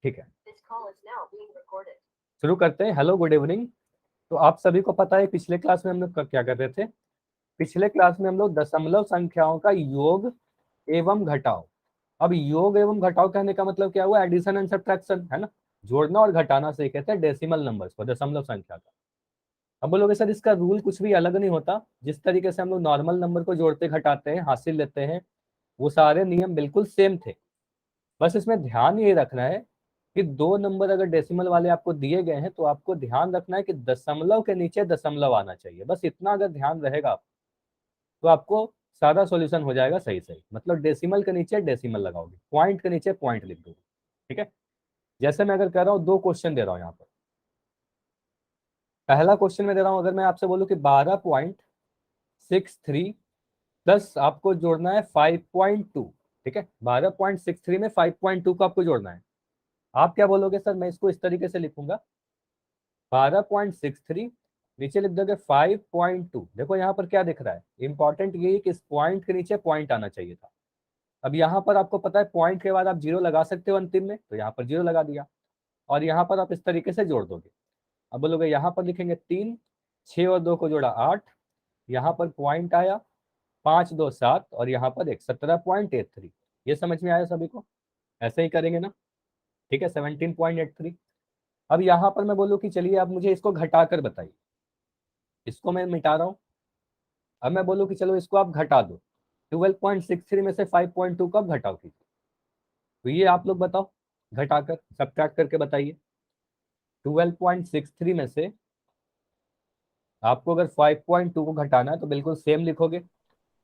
ठीक है, शुरू करते हैं। Hello, good evening. तो आप सभी को पता है पिछले क्लास में हम लोग क्या कर रहे थे? पिछले क्लास में हम लोग दशमलव संख्याओं का योग एवं घटाव। अब योग एवं घटाव कहने का मतलब क्या हुआ? एडिशन एंड सब्ट्रैक्शन, है ना। जोड़ना और घटाना से कहते हैं डेसिमल नंबर्स को, दशमलव संख्या का। अब बोलोगे सर इसका रूल कुछ भी अलग नहीं होता, जिस तरीके से हम लोग नॉर्मल नंबर को जोड़ते घटाते हैं, हासिल लेते हैं, वो सारे नियम बिल्कुल सेम थे। बस इसमें ध्यान ये रखना है कि दो नंबर अगर डेसिमल वाले आपको दिए गए हैं तो आपको ध्यान रखना है कि दशमलव के नीचे दशमलव आना चाहिए। बस इतना अगर ध्यान रहेगा तो आपको सारा सॉल्यूशन हो जाएगा सही सही। मतलब डेसिमल के नीचे डेसिमल लगाओगे, पॉइंट के नीचे पॉइंट लिख दोगे। ठीक है, जैसे मैं अगर कह रहा हूँ, दो क्वेश्चन दे रहा हूँ यहाँ पर। पहला क्वेश्चन में दे रहा हूँ, अगर मैं आपसे बोलूँ कि 12.63 प्लस आपको जोड़ना है 5.2। ठीक है, 12.63 में 5.2 को आपको जोड़ना है। आप क्या बोलोगे? सर मैं इसको इस तरीके से लिखूंगा, 12.63 नीचे लिख दोगे 5.2। देखो यहाँ पर क्या दिख रहा है, इंपॉर्टेंट ये है कि इस पॉइंट के नीचे पॉइंट आना चाहिए था। अब यहाँ पर आपको पता है पॉइंट के बाद आप जीरो लगा सकते हो अंतिम में, तो यहाँ पर जीरो लगा दिया और यहाँ पर आप इस तरीके से जोड़ दोगे। अब बोलोगे यहाँ पर लिखेंगे 3, 6 और 2 को जोड़ा 8, यहाँ पर पॉइंट आया 5 2 7 और यहाँ पर 17.83। ये समझ में आया सभी को? ऐसे ही करेंगे ना। ठीक है, 17.83। अब यहाँ पर मैं बोलूँ कि चलिए आप मुझे इसको घटाकर बताइए। इसको मैं मिटा रहा हूँ। अब मैं बोलूँ कि चलो इसको आप घटा दो, 12.63 में से 5.2 को आप घटाओ कीजिए। तो ये आप लोग बताओ, घटाकर सब्ट्रैक्ट करके बताइए। 12.63 में से आपको अगर 5.2 को घटाना है तो बिल्कुल सेम लिखोगे,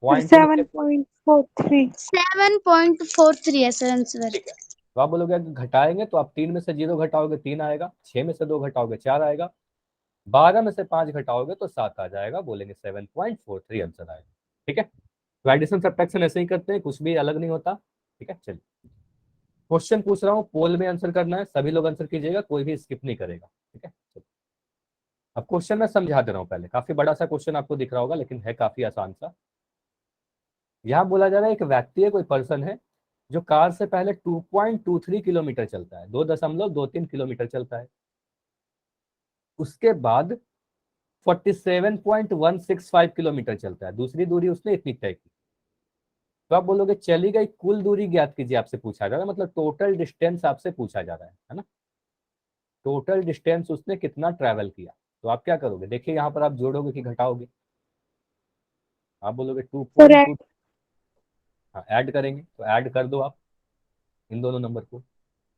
पॉइंट के नीचे। 7.43 7.43 है सर आंसर। तो आप बोलोगे अगर घटाएंगे तो आप 3 में से 0 घटाओगे 3 आएगा, 6 में से 2 घटाओगे 4 आएगा, 12 में से 5 घटाओगे तो 7 आ जाएगा। बोलेंगे 7.43 आंसर आएगा। ठीक है, तो एडिशन सब्ट्रैक्शन ऐसे ही करते हैं, कुछ भी अलग नहीं होता। ठीक है, चलिए क्वेश्चन पूछ रहा हूँ, पोल में आंसर करना है, सभी लोग आंसर कीजिएगा, कोई भी स्किप नहीं करेगा। ठीक है, चलिए अब क्वेश्चन मैं समझा दे रहा हूँ। पहले काफी बड़ा सा क्वेश्चन आपको दिख रहा होगा, लेकिन है काफी आसान सा। यहाँ बोला जा रहा है एक व्यक्ति है, कोई पर्सन है, जो कार से पहले 2.23 किलोमीटर चलता है, 2.23 किलोमीटर चलता है। उसके बाद 47.165 किलोमीटर चलता है, दूसरी दूरी उसने इतनी तय की। तो आप बोलोगे चली गई कुल दूरी ज्ञात कीजिए, आपसे पूछा जा रहा है, मतलब टोटल डिस्टेंस आपसे पूछा जा रहा है ना। टोटल डिस्टेंस उसने कितना ट्रैवल किया। तो आप क्या करोगे? देखिए यहाँ पर आप जोड़ोगे कि घटाओगे? आप बोलोगे 2.2। हाँ, ऐड करेंगे तो ऐड कर दो आप इन दोनों नंबर को।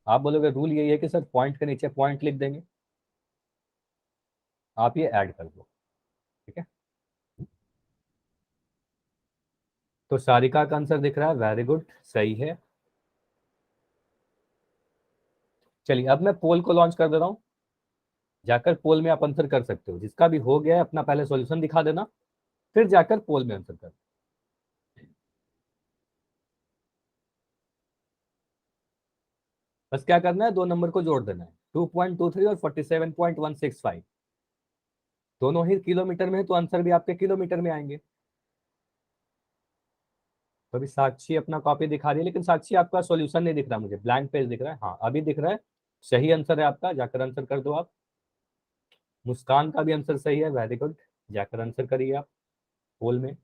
आप बोलोगे रूल यही है कि सर पॉइंट के नीचे पॉइंट लिख देंगे, आप ये ऐड कर दो। ठीक है, तो सारिका का आंसर दिख रहा है, वेरी गुड, सही है। चलिए अब मैं पोल को लॉन्च कर दे रहा हूँ, जाकर पोल में आप आंसर कर सकते हो। जिसका भी हो गया है अपना पहले सॉल्यूशन दिखा देना, फिर जाकर पोल में आंसर कर। बस क्या करना है, दो नंबर को जोड़ देना है, 2.23 और 47.165। दोनों ही किलोमीटर में है तो आंसर भी आपके किलोमीटर में आएंगे। तो अभी साक्षी अपना कॉपी दिखा रही है, लेकिन साक्षी आपका सॉल्यूशन नहीं दिख रहा, मुझे ब्लैंक पेज दिख रहा है। हाँ अभी दिख रहा है, सही आंसर है आपका, जाकर आंसर कर दो आप। मुस्कान का भी आंसर सही है, वेरी गुड, जाकर आंसर करिए आप पोल में।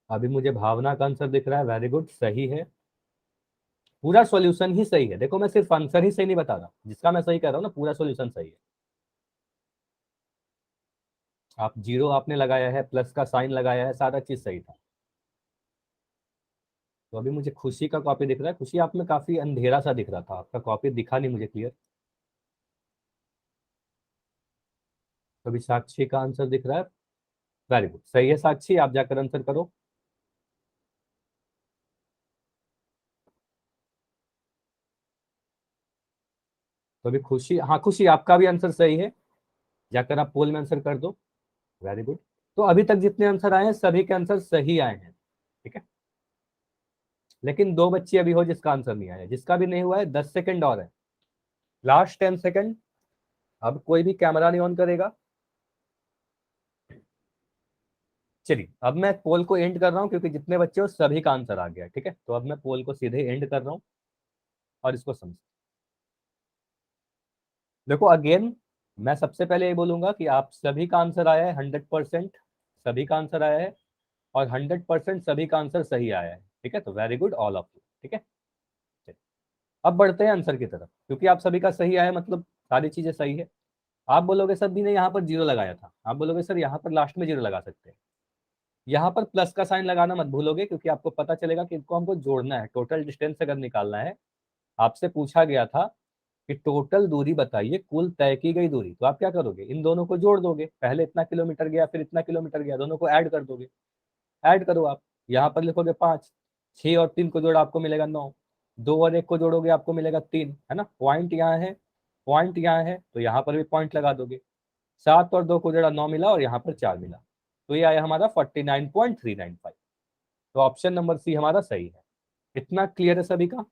अभी मुझे भावना का आंसर दिख रहा है, वेरी गुड, सही है। पूरा सॉल्यूशन ही सही है। देखो मैं सिर्फ आंसर ही सही नहीं बता रहा, जिसका मैं सही कह रहा हूँ ना, पूरा सॉल्यूशन सही है। आप जीरो आपने लगाया है, प्लस का साइन लगाया है, सारा चीज सही था। तो अभी मुझे खुशी का कॉपी दिख रहा है। खुशी आप में काफी अंधेरा सा दिख रहा था, आपका कॉपी दिखा नहीं मुझे क्लियर। तो अभी साक्षी का आंसर दिख रहा है, वेरी गुड, सही है साक्षी, आप जाकर आंसर करो। तो अभी खुशी, हाँ खुशी आपका भी आंसर सही है, जाकर आप पोल में आंसर कर दो, वेरी गुड। तो अभी तक जितने आंसर आए हैं सभी के आंसर सही आए हैं। ठीक है, लेकिन दो बच्चे अभी हो जिसका आंसर नहीं आया, जिसका भी नहीं हुआ है 10 सेकंड और है, लास्ट 10 सेकंड। अब कोई भी कैमरा नहीं ऑन करेगा। चलिए अब मैं पोल को एंड कर रहा हूँ, क्योंकि जितने बच्चे हो सभी का आंसर आ गया। ठीक है, तो अब मैं पोल को सीधे एंड कर रहा हूँ और इसको समझ। देखो अगेन मैं सबसे पहले ये बोलूंगा कि आप सभी का आंसर आया है 100%, सभी का आंसर आया है और 100% सभी का आंसर सही आया है। ठीक है, तो very good all of you. ठीक है, चलिए, अब बढ़ते हैं आंसर की तरफ, क्योंकि आप सभी का सही आया मतलब सारी चीजें सही है। आप बोलोगे सर भी ने यहाँ पर जीरो लगाया था, आप बोलोगे सर यहाँ पर लास्ट में जीरो लगा सकते हैं। यहाँ पर प्लस का साइन लगाना मत भूलोगे, क्योंकि आपको पता चलेगा कि इनको हमको जोड़ना है, टोटल डिस्टेंस अगर निकालना है। आपसे पूछा गया था कि टोटल दूरी बताइए, कुल तय की गई दूरी, तो आप क्या करोगे, इन दोनों को जोड़ दोगे, पहले इतना किलोमीटर गया फिर इतना किलोमीटर गया, दोनों को ऐड कर दोगे। ऐड करो आप, यहाँ पर लिखोगे 5, 6 और 3 को जोड़ा आपको मिलेगा 9, 2 और 1 को जोड़ोगे आपको मिलेगा 3, है ना। पॉइंट यहाँ है, पॉइंट यहाँ है, तो यहाँ पर भी पॉइंट लगा दोगे। 7 और 2 को जोड़ा 9 मिला और यहाँ पर 4 मिला, तो ये आया हमारा 49.395। तो ऑप्शन नंबर सी हमारा सही है। इतना क्लियर है सभी का,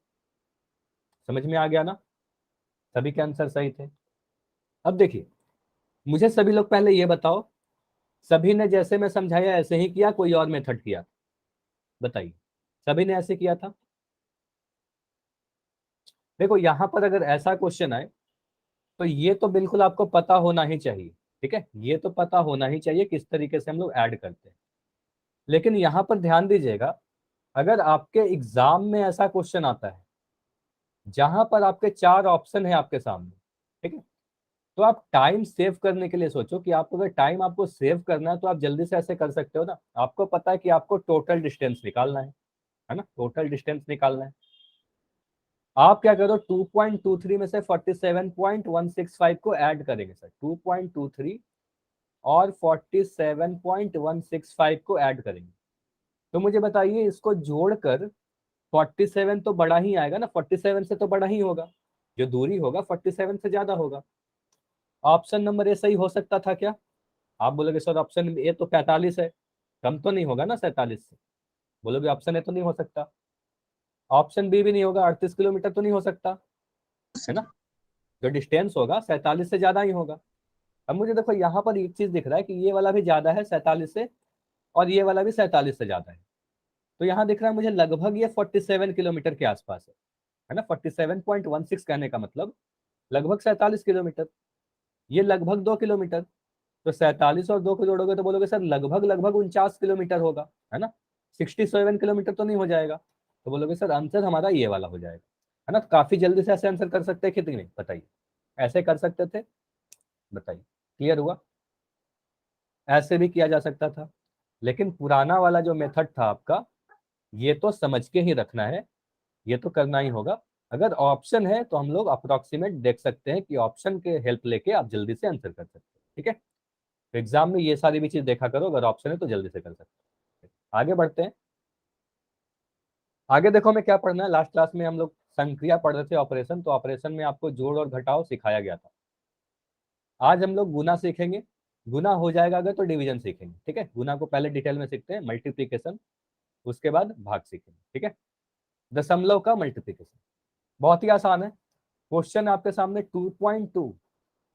समझ में आ गया ना, सभी के आंसर सही थे। अब देखिए, मुझे सभी लोग पहले ये बताओ, सभी ने जैसे मैं समझाया ऐसे ही किया, कोई और मेथड किया, बताइए। सभी ने ऐसे किया था। देखो यहाँ पर अगर ऐसा क्वेश्चन आए तो ये तो बिल्कुल आपको पता होना ही चाहिए। ठीक है, ये तो पता होना ही चाहिए किस तरीके से हम लोग ऐड करते हैं। लेकिन यहाँ पर ध्यान दीजिएगा, अगर आपके एग्जाम में ऐसा क्वेश्चन आता है जहां पर आपके 4 ऑप्शन है आपके सामने, ठीक है, तो आप टाइम सेव करने के लिए सोचो कि आप अगर टाइम आपको सेव करना है तो आप जल्दी से ऐसे कर सकते हो ना। आपको पता है कि आपको टोटल डिस्टेंस निकालना है ना, टोटल डिस्टेंस निकालना है। आप क्या करो, 2.23 में से 47.165 को ऐड करेंगे सर, 2.23 और 47.165 को ऐड करेंगे। तो मुझे बताइए, इसको जोड़कर 47 तो बड़ा ही आएगा ना, 47 से तो बड़ा ही होगा, जो दूरी होगा 47 से ज्यादा होगा। ऑप्शन नंबर ए सही हो सकता था क्या? आप बोलोगे सर ऑप्शन ए तो 45 है, कम तो नहीं होगा ना 47 से, बोलोगे ऑप्शन ए तो नहीं हो सकता। ऑप्शन बी भी नहीं होगा, 38 किलोमीटर तो नहीं हो सकता, है ना, जो डिस्टेंस होगा 47 से ज्यादा ही होगा। अब मुझे देखो यहाँ पर एक चीज दिख रहा है कि ये वाला भी ज्यादा है 47 से, और ये वाला भी 47 से ज्यादा है। तो यहाँ दिख रहा है मुझे लगभग ये 47 किलोमीटर के आसपास है ना। 47.16 कहने का मतलब लगभग 47 किलोमीटर, ये लगभग 2 किलोमीटर। तो 47 और 2 को जोड़ोगे तो बोलोगे सर लगभग लगभग 49 किलोमीटर होगा, है ना, 67 किलोमीटर तो नहीं हो जाएगा। तो बोलोगे सर आंसर हमारा ये वाला हो जाएगा, है ना। तो काफी जल्दी से ऐसे आंसर कर सकते हैं कितनी नहीं, बताइए, ऐसे कर सकते थे, बताइए, क्लियर हुआ। ऐसे भी किया जा सकता था, लेकिन पुराना वाला जो मेथड था आपका, ये तो समझ के ही रखना है, ये तो करना ही होगा। अगर ऑप्शन है तो हम लोग अप्रोक्सीमेट देख सकते हैं कि ऑप्शन के हेल्प लेके आप जल्दी से आंसर कर सकते हैं। ठीक है, तो एग्जाम में ये सारी भी चीज देखा करो, अगर ऑप्शन है तो जल्दी से कर सकते हैं। आगे बढ़ते हैं। आगे देखो हमें क्या पढ़ना है, लास्ट क्लास में हम लोग संक्रिया पढ़ रहे थे, ऑपरेशन, तो ऑपरेशन में आपको जोड़ और घटाव सिखाया गया था। आज हम लोग गुना सीखेंगे, गुना हो जाएगा अगर तो डिवीजन सीखेंगे। ठीक है, गुना को पहले डिटेल में सीखते हैं, मल्टीप्लीकेशन, उसके बाद भाग सीखेंगे। ठीक है, दशमलव का मल्टीप्लीकेशन बहुत ही आसान है। क्वेश्चन आपके सामने 2.2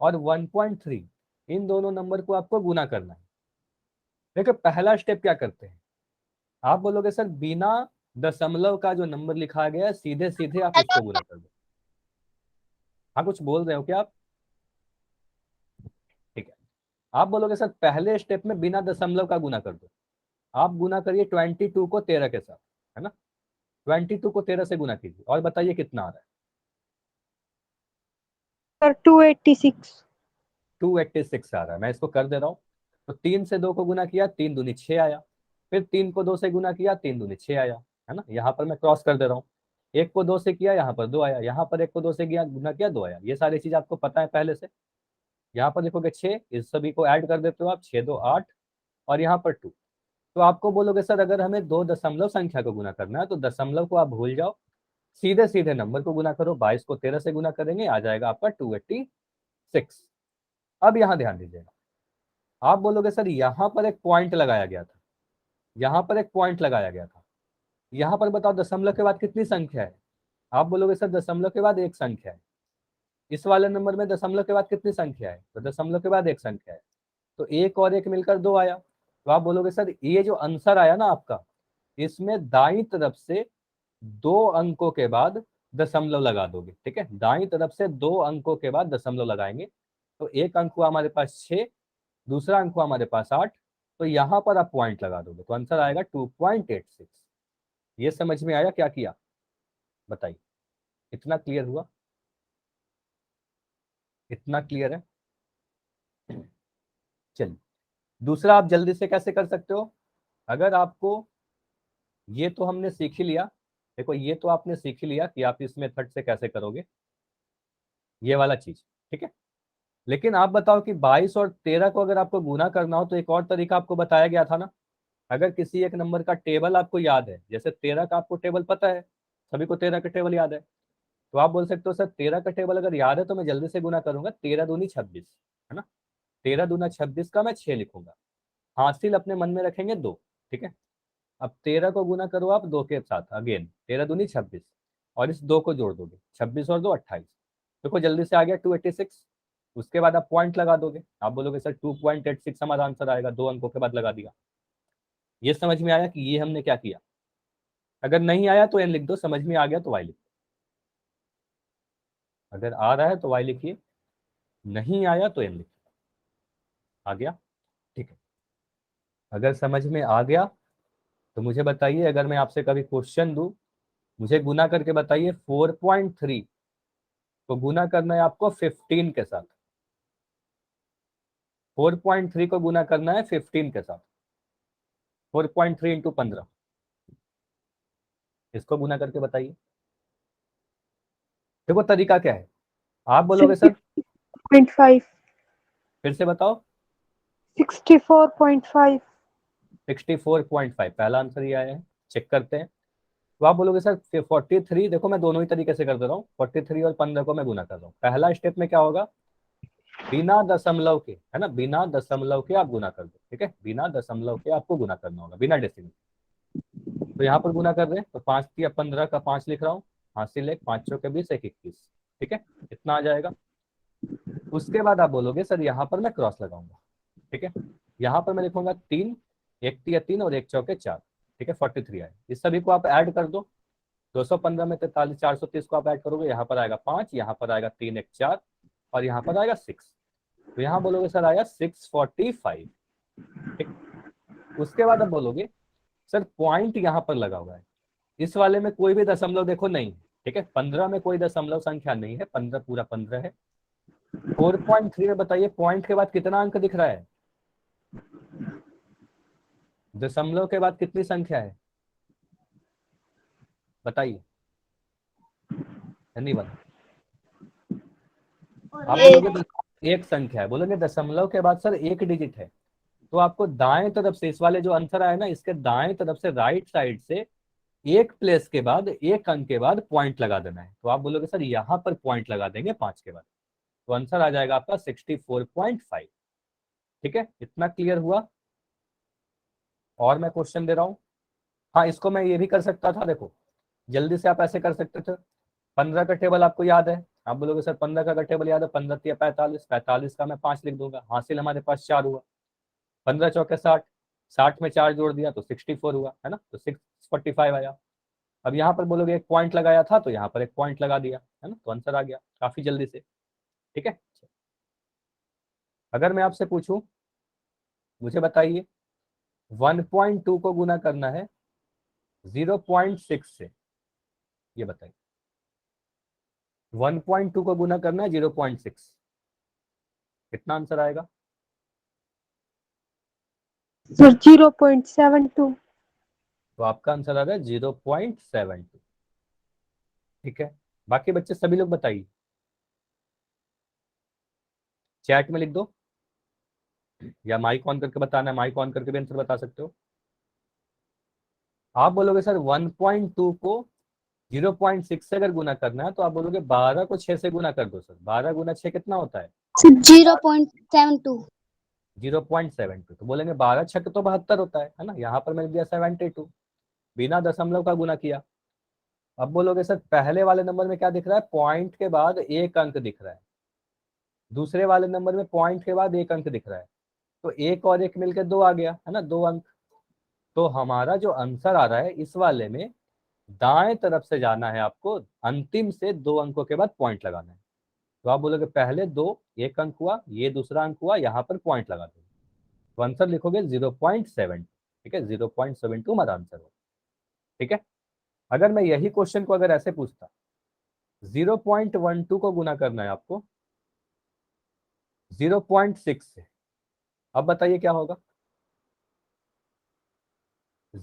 और 1.3, इन दोनों नंबर को आपको गुना करना है। देखिए पहला स्टेप क्या करते हैं, आप बोलोगे सर बिना दशमलव का जो नंबर लिखा गया है सीधे सीधे आप उसको गुना कर दो। हाँ कुछ बोल रहे हो क्या आप? ठीक है, आप बोलोगे सर पहले स्टेप में बिना दशमलव का गुना कर दो। आप गुना करिए 22 को 13 के साथ, है ना, 22 को 13 से गुना कीजिए और बताइए कितना आ रहा है। सर 286। 286 आ रहा है, मैं इसको कर दे रहा हूँ। तो 3 से 2 को गुना किया, 3 दूनी 6 आया, फिर 3 को 2 से गुना किया, 3 दूनी 6 आया, है ना। यहाँ पर मैं क्रॉस कर दे रहा हूँ, 1 को 2 से किया, यहाँ पर 2 आया, यहाँ पर 1 को 2 से किया गुना किया 2 आया, ये सारी चीज आपको पता है पहले से। यहाँ पर देखोगे 6, इस सभी को ऐड कर देते हो आप, 6 2 8, और यहाँ पर 2। तो आपको बोलोगे सर अगर हमें दो दशमलव संख्या को गुना करना है तो दशमलव को आप भूल जाओ, सीधे सीधे नंबर को गुना करो। 22 को 13 से गुना करेंगे, आ जाएगा आपका 286। अब यहाँ ध्यान दीजिएगा, आप बोलोगे सर यहाँ पर एक पॉइंट लगाया गया था, यहाँ पर एक पॉइंट लगाया गया था, यहाँ पर बताओ दशमलव के बाद कितनी संख्या है? आप बोलोगे सर दशमलव के बाद एक संख्या है। इस वाले नंबर में दशमलव के बाद कितनी संख्या है? तो दशमलव के बाद एक संख्या है, तो एक और एक मिलकर 2 आया। तो आप बोलोगे सर ये जो आंसर आया ना आपका, इसमें दाईं तरफ से 2 अंकों के बाद दशमलव लगा दोगे, ठीक है। दाईं तरफ से 2 अंकों के बाद दशमलव लगाएंगे, तो एक अंक हुआ हमारे पास 6, दूसरा अंक हुआ हमारे पास 8, तो यहाँ पर आप पॉइंट लगा दोगे तो आंसर आएगा 2.86। ये समझ में आया क्या किया, बताइए। इतना क्लियर हुआ, इतना क्लियर है। चलिए दूसरा आप जल्दी से कैसे कर सकते हो, अगर आपको ये तो हमने सीख ही लिया, देखो ये तो आपने सीख ही लिया कि आप इस मेथड से कैसे करोगे, ये वाला चीज, ठीक है। लेकिन आप बताओ कि 22 और 13 को अगर आपको गुना करना हो तो एक और तरीका आपको बताया गया था ना। अगर किसी एक नंबर का टेबल आपको याद है, जैसे 13 का आपको टेबल पता है, सभी को 13 का टेबल याद है, तो आप बोल सकते हो सर 13 का टेबल अगर याद है तो मैं जल्दी से गुना करूंगा, 13 दूनी 26, है ना। 13 दूना 26 का मैं 6 लिखूंगा, हासिल अपने मन में रखेंगे 2, ठीक है। अब 13 को गुना करो आप 2 के साथ, अगेन 13 दूनी 26, और इस 2 को जोड़ दोगे, 26 और 2 28, देखो जल्दी से आ गया 286। उसके बाद आप पॉइंट लगा दोगे, आप बोलोगे सर 2.86 हमारा आंसर आएगा, 2 अंकों के बाद लगा दिया। ये समझ में आया कि ये हमने क्या किया। अगर नहीं आया तो एन लिख दो, समझ में आ गया तो वाई लिख दो, अगर आ रहा है तो वाई लिखिए, नहीं आया तो एन लिखिए। आ गया, ठीक है। अगर समझ में आ गया तो मुझे बताइए, अगर मैं आपसे कभी क्वेश्चन दूं, मुझे गुना करके बताइए 4.3 को गुना करना है आपको 15 के साथ, 4.3 को गुना करना है 15 के साथ, 4.3 इंटू 15, इसको गुना करके बताइए। देखो तरीका क्या है, आप बोलोगे सर, 64.5 फिर से बताओ। 64.5 64.5 पहला आंसर ये आया है, चेक करते हैं। तो आप बोलोगे सर 43, देखो मैं दोनों ही तरीके से कर दे रहा हूँ, 43 और 15 को मैं गुना कर रहा हूँ। पहला स्टेप में क्या होगा, बिना दशमलव के, है ना, बिना दशमलव के आप गुना कर दो, ठीक है, बिना दशमलव के आपको गुना करना होगा, बिना डेसिमल। तो यहाँ पर गुना कर रहे हैं तो 5 या 15 का 5 लिख रहा हूँ, हासिल 1, 5 के 20, 1 21, ठीक है, इतना आ जाएगा। उसके बाद आप बोलोगे सर यहाँ पर मैं क्रॉस लगाऊंगा, ठीक है, यहाँ पर मैं लिखूंगा 3, 1 तिया 3 और 1 चौके 4, ठीक है, 43 आए। इस सभी को आप ऐड कर दो, 215 में 43, 430 को आप ऐड करोगे, यहाँ पर आएगा 5, यहाँ पर आएगा 3 1 4, और यहाँ पर आएगा 6, तो यहाँ बोलोगे सर आया 645, ठीक। उसके बाद अब बोलोगे सर पॉइंट यहाँ पर लगा हुआ है, इस वाले में कोई भी दशमलव देखो नहीं, ठीक है, 15 में कोई दशमलव संख्या नहीं है, 15 पूरा 15 है। 4.3 में बताइए पॉइंट के बाद कितना अंक दिख रहा है, दशमलव के बाद कितनी संख्या है, बताइए, धन्यवाद। आप बोलोगे एक संख्या है, बोलोगे दशमलव के बाद सर एक डिजिट है, तो आपको दाएं तरफ से, इस वाले जो आंसर आया ना, इसके दाएं तरफ से राइट साइड से एक प्लेस के बाद, एक अंक के बाद पॉइंट लगा देना है। तो आप बोलोगे सर यहाँ पर पॉइंट लगा देंगे 5 के बाद, तो आंसर आ जाएगा आपका 64.5, ठीक है, इतना क्लियर हुआ। और मैं क्वेश्चन दे रहा हूँ, हाँ इसको मैं ये भी कर सकता था, देखो जल्दी से आप ऐसे कर सकते थे, 15 का टेबल आपको याद है, आप बोलोगे सर 15 का टेबल याद है, 15 या 45, 45 का मैं 5 लिख दूंगा, हासिल हमारे पास 4 हुआ, 15 चौके 60, 60 में 4 जोड़ दिया तो 64 हुआ, है ना, तो 645 आया। अब यहाँ पर बोलोगे एक पॉइंट लगाया था, तो यहाँ पर एक पॉइंट लगा दिया, है ना, तो आंसर आ गया काफी जल्दी से, ठीक है। अगर मैं आपसे पूछूं, मुझे बताइए 1.2 को गुना करना है 0.6 से, ये बताइए 1.2 को गुना करना है 0.6, कितना आंसर आएगा। सर 0.72 तो आपका आंसर आ रहा है 0.72, ठीक है। बाकी बच्चे सभी लोग बताइए, चैट में लिख दो, या माइक ऑन करके बताना है, माइक ऑन करके भी आंसर बता सकते हो। आप बोलोगे सर 1.2 को 0.6 से अगर गुना करना है, तो आप बोलोगे 12 को 6 से गुना कर दो सर, 12 गुना 6 कितना होता है, 0.72 0.72, तो बोलेंगे 12 छक तो 72 होता है ना, यहाँ पर मैंने दिया 72, बिना दशमलव का गुना किया। अब बोलोगे सर पहले वाले नंबर में क्या दिख रहा है, पॉइंट के बाद एक अंक दिख रहा है, दूसरे वाले नंबर में पॉइंट के बाद एक अंक दिख रहा है, तो एक और एक मिलकर 2 आ गया, है ना, 2 अंक। तो हमारा जो आंसर आ रहा है इस वाले में दाएं तरफ से जाना है आपको, अंतिम से 2 अंकों के बाद पॉइंट लगाना है। तो आप बोलोगे पहले 2, 1 अंक हुआ, ये दूसरा अंक हुआ, यहाँ पर पॉइंट लगा दो, तो आंसर लिखोगे 0.7। ठीक है, 0.72 हमारा आंसर हो। ठीक है, अगर मैं यही क्वेश्चन को अगर ऐसे पूछता, 0.12 को गुना करना है आपको 0.6 से, अब बताइए क्या होगा।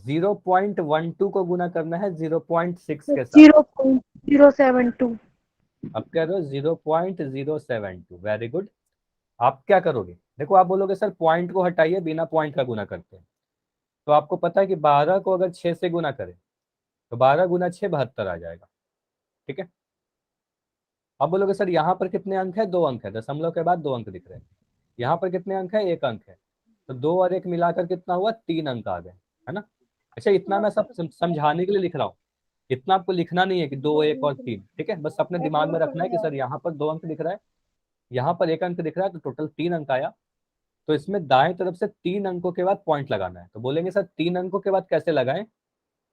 0.12 को गुना करना है 0.6 के साथ, 0.072। अब कह रहे हो 0.072। Very good. आप क्या करोगे, देखो आप बोलोगे सर पॉइंट को हटाइए, बिना पॉइंट का गुना करते हैं। तो आपको पता है कि 12 को अगर 6 से गुना करें तो 12 गुना 6 72 आ जाएगा। ठीक है, अब बोलोगे सर यहाँ पर कितने अंक है, 2 अंक है, दशमलव के बाद 2 अंक दिख रहे हैं। यहाँ पर कितने अंक है, 1 अंक है, तो 2 और 1 मिलाकर कितना हुआ, 3 अंक आ गए, है ना। अच्छा, इतना मैं सब समझाने के लिए लिख रहा हूँ, इतना आपको लिखना नहीं है कि 2, 1 और 3। ठीक है, बस अपने दिमाग में रखना है कि सर यहाँ पर 2 अंक दिख रहा है, यहाँ पर 1 अंक दिख रहा है, तो टोटल 3 अंक आया। तो इसमें दाएं तरफ से 3 अंकों के बाद पॉइंट लगाना है। तो बोलेंगे सर 3 अंकों के बाद कैसे लगाएं,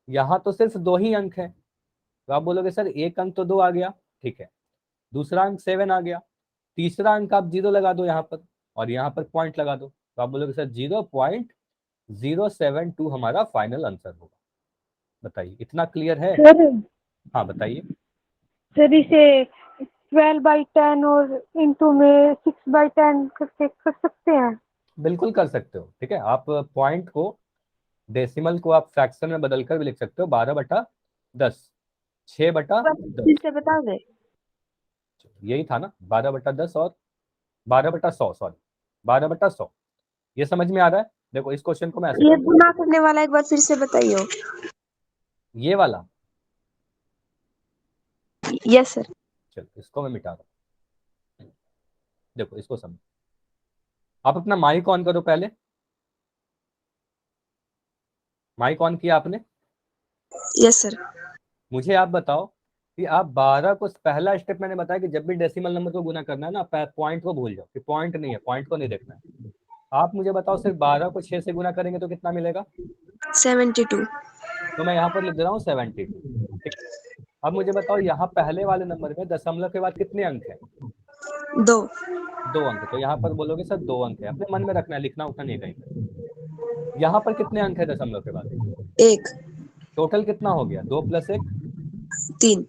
यहाँ तो सिर्फ 2 ही अंक है। तो आप बोलोगे सर 1 अंक तो 2 आ गया, ठीक है, दूसरा अंक 7 आ गया, तीसरा अंक आप 0 लगा दो यहाँ पर, और यहाँ पर पॉइंट लगा दो। तो आप बोलोगे सर 0.072 हमारा फाइनल आंसर होगा। बताइए, इतना क्लियर है। सर हाँ बताइए। सर इसे 12/10 और इंटू में 6/10 करके कर सकते हैं। बिल्कुल कर सकते हो। ठीक है, आप पॉइंट को, डेसिमल को आप फ्रैक्शन में बदलकर भी लिख सकते हो, 12/10, 6/10, से बता दे। यही था ना, 12/10 और 12/100, सॉरी 12/100। ये समझ में आ रहा है। देखो इस क्वेश्चन को मैं ऐसे ये करता गुना करने वाला एक बार फिर से बताइए। हूँ, ये वाला, यस सर। चलो इसको मैं मिटा रहा हूँ। देखो इसको समझ, आप अपना माइक ऑन करो पहले, माइक ऑन किया आपने। Yes sir. मुझे आप बताओ कि आप 12 को, पहला स्टेप मैंने बताया कि जब भी डेसिमल नंबर को गुना करना है ना, पॉइंट को भूल जाओ कि पॉइंट नहीं है, पॉइंट को नहीं देखना है। आप मुझे बताओ सिर्फ 12 को 6 से गुना करेंगे तो कितना मिलेगा। 72। तो मैं यहाँ पर लिख दे रहा हूँ 72। ठीक, अब मुझे बताओ यहाँ पहले वाले नंबर में दशमलव के बाद कितने अंक है, 2। 2 अंक। तो यहाँ पर बोलोगे सर 2 अंक है, अपने मन में रखना है, लिखना उठना नहीं है कहीं पर। यहाँ पर कितने अंक है दशमलव के बाद, 1। टोटल कितना हो गया, 2 + 1 3।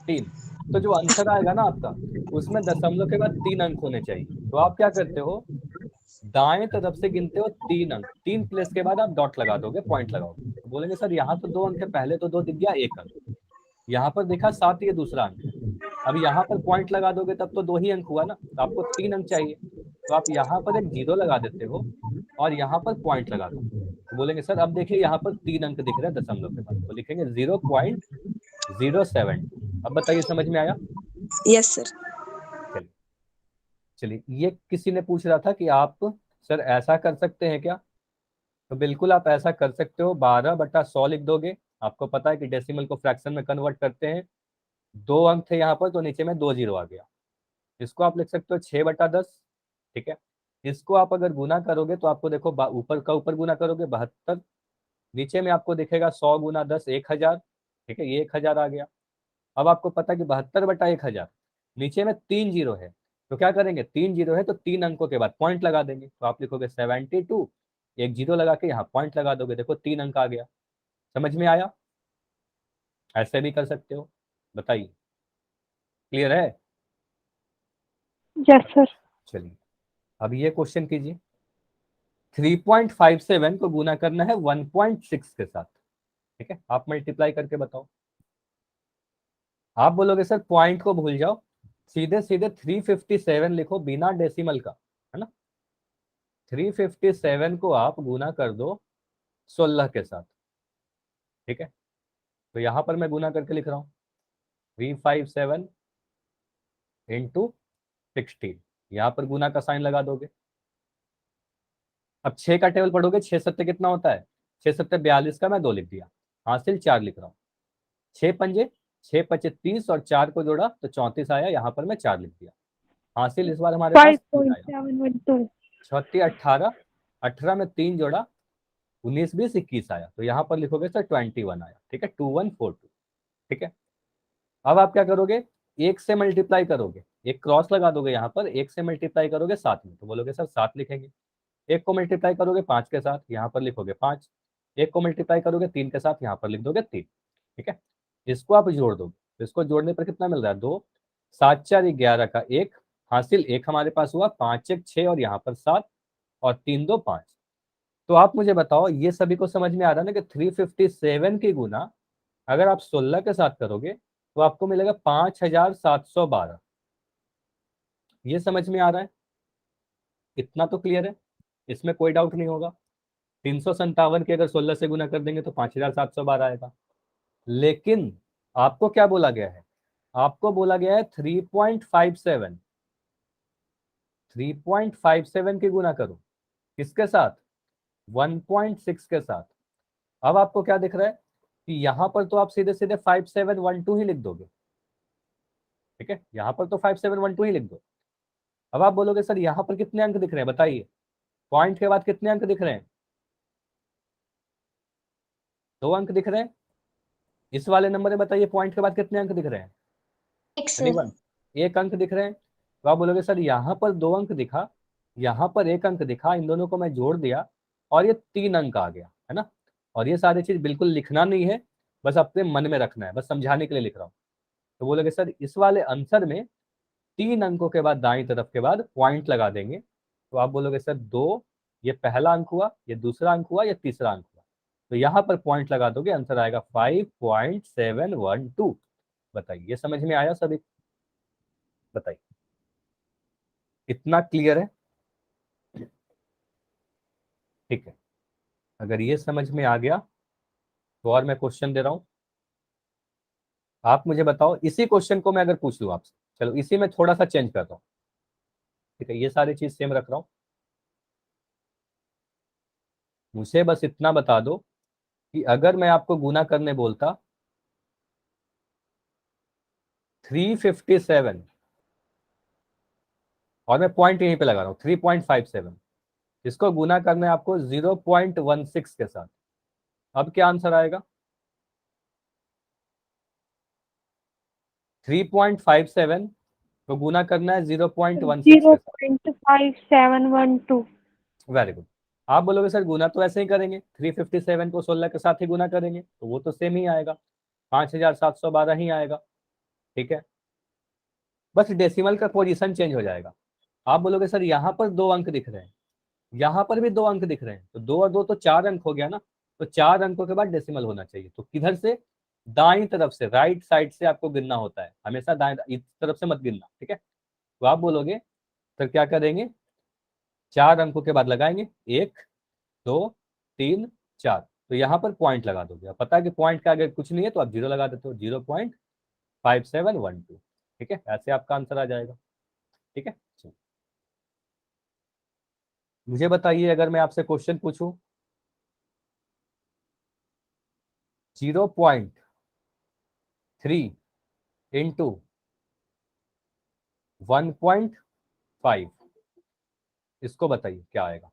3। तो जो आंसर आएगा ना आपका, उसमें दशमलव के बाद 3 अंक होने चाहिए। तो आप क्या करते हो, दाएं तरफ से गिनते हो 3 अंक, 3 प्लेस के बाद आप डॉट लगा दोगे, पॉइंट लगाओगे। तो बोलेंगे सर यहाँ तो 2 अंक है, पहले तो 2 दिख गया, 1 अंक, यहाँ पर देखा 7, ये दूसरा अंक है। अब यहाँ पर पॉइंट लगा दोगे तब तो 2 ही अंक हुआ ना, तो आपको 3 अंक चाहिए। तो आप यहाँ पर एक 0 लगा देते हो और यहाँ पर पॉइंट लगा दो। तो बोलेंगे सर अब देखिए यहाँ पर 3 अंक दिख रहे हैं दशमलव के बाद, तो लिखेंगे 0.072। अब बताइए समझ में आया। Yes sir. चलिए चलिए, ये किसी ने पूछ रहा था कि आप सर ऐसा कर सकते हैं क्या, तो बिल्कुल आप ऐसा कर सकते हो, 12/100 लिख दोगे। आपको पता है कि डेसिमल को फ्रैक्शन में कन्वर्ट करते हैं, 2 अंक थे यहाँ पर तो नीचे में 2 0 आ गया। इसको आप लिख सकते हो 6/10। ठीक है, इसको आप अगर गुना करोगे तो आपको देखो ऊपर का ऊपर गुना करोगे 72, नीचे में आपको दिखेगा 100 × 10 1000। ठीक है, ये 1000 आ गया। अब आपको पता है कि 72/1000, नीचे में 3 0 है, तो क्या करेंगे, 3 0 है तो 3 अंकों के बाद पॉइंट लगा देंगे। तो आप लिखोगे 72, एक 0 लगा के यहाँ पॉइंट लगा दोगे, देखो 3 अंक आ गया। समझ में आया। ऐसे भी कर सकते हो। बताइए, क्लियर है। Yes sir. चलिए अब ये क्वेश्चन कीजिए, 3.57 को गुना करना है 1.6 के साथ। ठीक है, आप मल्टीप्लाई करके बताओ। आप बोलोगे सर पॉइंट को भूल जाओ, सीधे सीधे 357 लिखो बिना डेसिमल का, है ना। 357 को आप गुना कर दो 16 के साथ। ठीक है, तो यहां पर मैं गुना करके लिख रहा हूं 357 × 16, यहां पर गुना का साइन लगा दोगे। अब 6 का टेबल पढ़ोगे, 6 7 कितना होता है, 6 7 42 का मैं 2 लिख दिया, हासिल 4 लिख रहा हूँ। 6 पंजे 6 × 5 = 30 और 4 को जोड़ा तो 34 आया, यहाँ पर मैं 4 लिख दिया, हासिल इस बार हमारे पास 3 आया। 5.712। 36 18, 18 में 3 जोड़ा 19 20 21 आया, तो यहाँ पर लिखोगे सर 21 आया। ठीक है, 2142। ठीक है, अब आप क्या करोगे, एक से मल्टीप्लाई करोगे, एक क्रॉस लगा दोगे यहाँ पर, एक से मल्टीप्लाई करोगे 7 में, तो बोलोगे सर 7 लिखेंगे। एक को मल्टीप्लाई करोगे 5 के साथ, यहाँ पर लिखोगे 5। एक को मल्टीप्लाई करोगे 3 के साथ, यहाँ पर लिख दोगे 3। ठीक है, इसको आप जोड़ दोगे, तो इसको जोड़ने पर कितना मिल रहा है, 2, 7 4 11 का 1 हासिल, 1 हमारे पास हुआ, 5 1 6 और यहाँ पर 7 और 3 2 5। तो आप मुझे बताओ, ये सभी को समझ में आ रहा है ना कि 357 की गुना अगर आप 16 के साथ करोगे तो आपको मिलेगा 5712। ये समझ में आ रहा है, इतना तो क्लियर है, इसमें कोई डाउट नहीं होगा। 357 के अगर 16 से गुना कर देंगे तो 5712 आएगा। लेकिन आपको क्या बोला गया है, आपको बोला गया है 3.57, 3.57 की गुना करो, किसके साथ, 1.6 के साथ। अब आपको क्या दिख रहा है कि यहां पर तो आप सीधे सीधे 5712 ही लिख दोगे। ठीक है, यहां पर तो 5712 ही लिख दो। अब आप बोलोगे सर यहां पर कितने अंक दिख रहे हैं, बताइए, पॉइंट के बाद कितने अंक दिख रहे हैं, 2 अंक दिख रहे हैं। इस वाले नंबर में बताइए पॉइंट के बाद कितने अंक दिख रहे हैं, एनीवन, 1 अंक दिख रहे हैं। तो आप बोलोगे सर यहाँ पर 2 अंक दिखा, यहाँ पर 1 अंक दिखा, इन दोनों को मैं जोड़ दिया और ये 3 अंक आ गया, है ना। और ये सारी चीज बिल्कुल लिखना नहीं है, बस अपने मन में रखना है, बस समझाने के लिए लिख रहा हूँ। तो बोलोगे सर इस वाले आंसर में 3 अंकों के बाद दाई तरफ के बाद पॉइंट लगा देंगे, तो आप बोलोगे सर 2, ये पहला अंक हुआ, ये दूसरा अंक हुआ, ये तीसरा अंक हुआ, तो यहाँ पर पॉइंट लगा दोगे, आंसर आएगा 5.712। बताइए, ये समझ में आया सभी, बताइए, इतना क्लियर है। ठीक है, अगर ये समझ में आ गया तो और मैं क्वेश्चन दे रहा हूं, आप मुझे बताओ, इसी क्वेश्चन को मैं अगर पूछ लूं आपसे, चलो इसी में थोड़ा सा चेंज करता हूं। ठीक है, ये सारी चीज सेम रख रहा हूं, मुझे बस इतना बता दो कि अगर मैं आपको गुना करने बोलता 357, और मैं पॉइंट यहीं पे लगा रहा हूं 3.57, इसको गुना करना है आपको 0.16 के साथ, अब क्या आंसर आएगा, 3.57 तो गुना करना है 0.16 जीरो के साथ। पॉइंट 5712। Very good. आप बोलोगे सर गुना तो ऐसे ही करेंगे, 357 को 16 के साथ ही गुना करेंगे, तो वो तो सेम ही आएगा, 5712 ही आएगा। ठीक है, बस डेसिमल का पोजीशन चेंज हो जाएगा। आप बोलोगे सर यहाँ पर 2 अंक दिख रहे हैं, यहाँ पर भी 2 अंक दिख रहे हैं, तो 2 और 2 तो 4 अंक हो गया ना, तो 4 अंकों के बाद डेसिमल होना चाहिए, तो किधर से, दाईं तरफ से, राइट साइड से आपको गिनना होता है हमेशा, दाएं इस तरफ से मत गिनना। ठीक है, तो आप बोलोगे सर क्या करेंगे, 4 अंकों के बाद लगाएंगे, 1 2 3 4, तो यहाँ पर पॉइंट लगा दोगे। अब पता है कि पॉइंट के आगे कुछ नहीं है तो आप 0 लगा देते हो, 0.5712। ठीक है, ऐसे आपका आंसर आ जाएगा। ठीक है, चलो मुझे बताइए, अगर मैं आपसे क्वेश्चन पूछूं 0.3 इंटू 1.5, इसको बताइए क्या आएगा,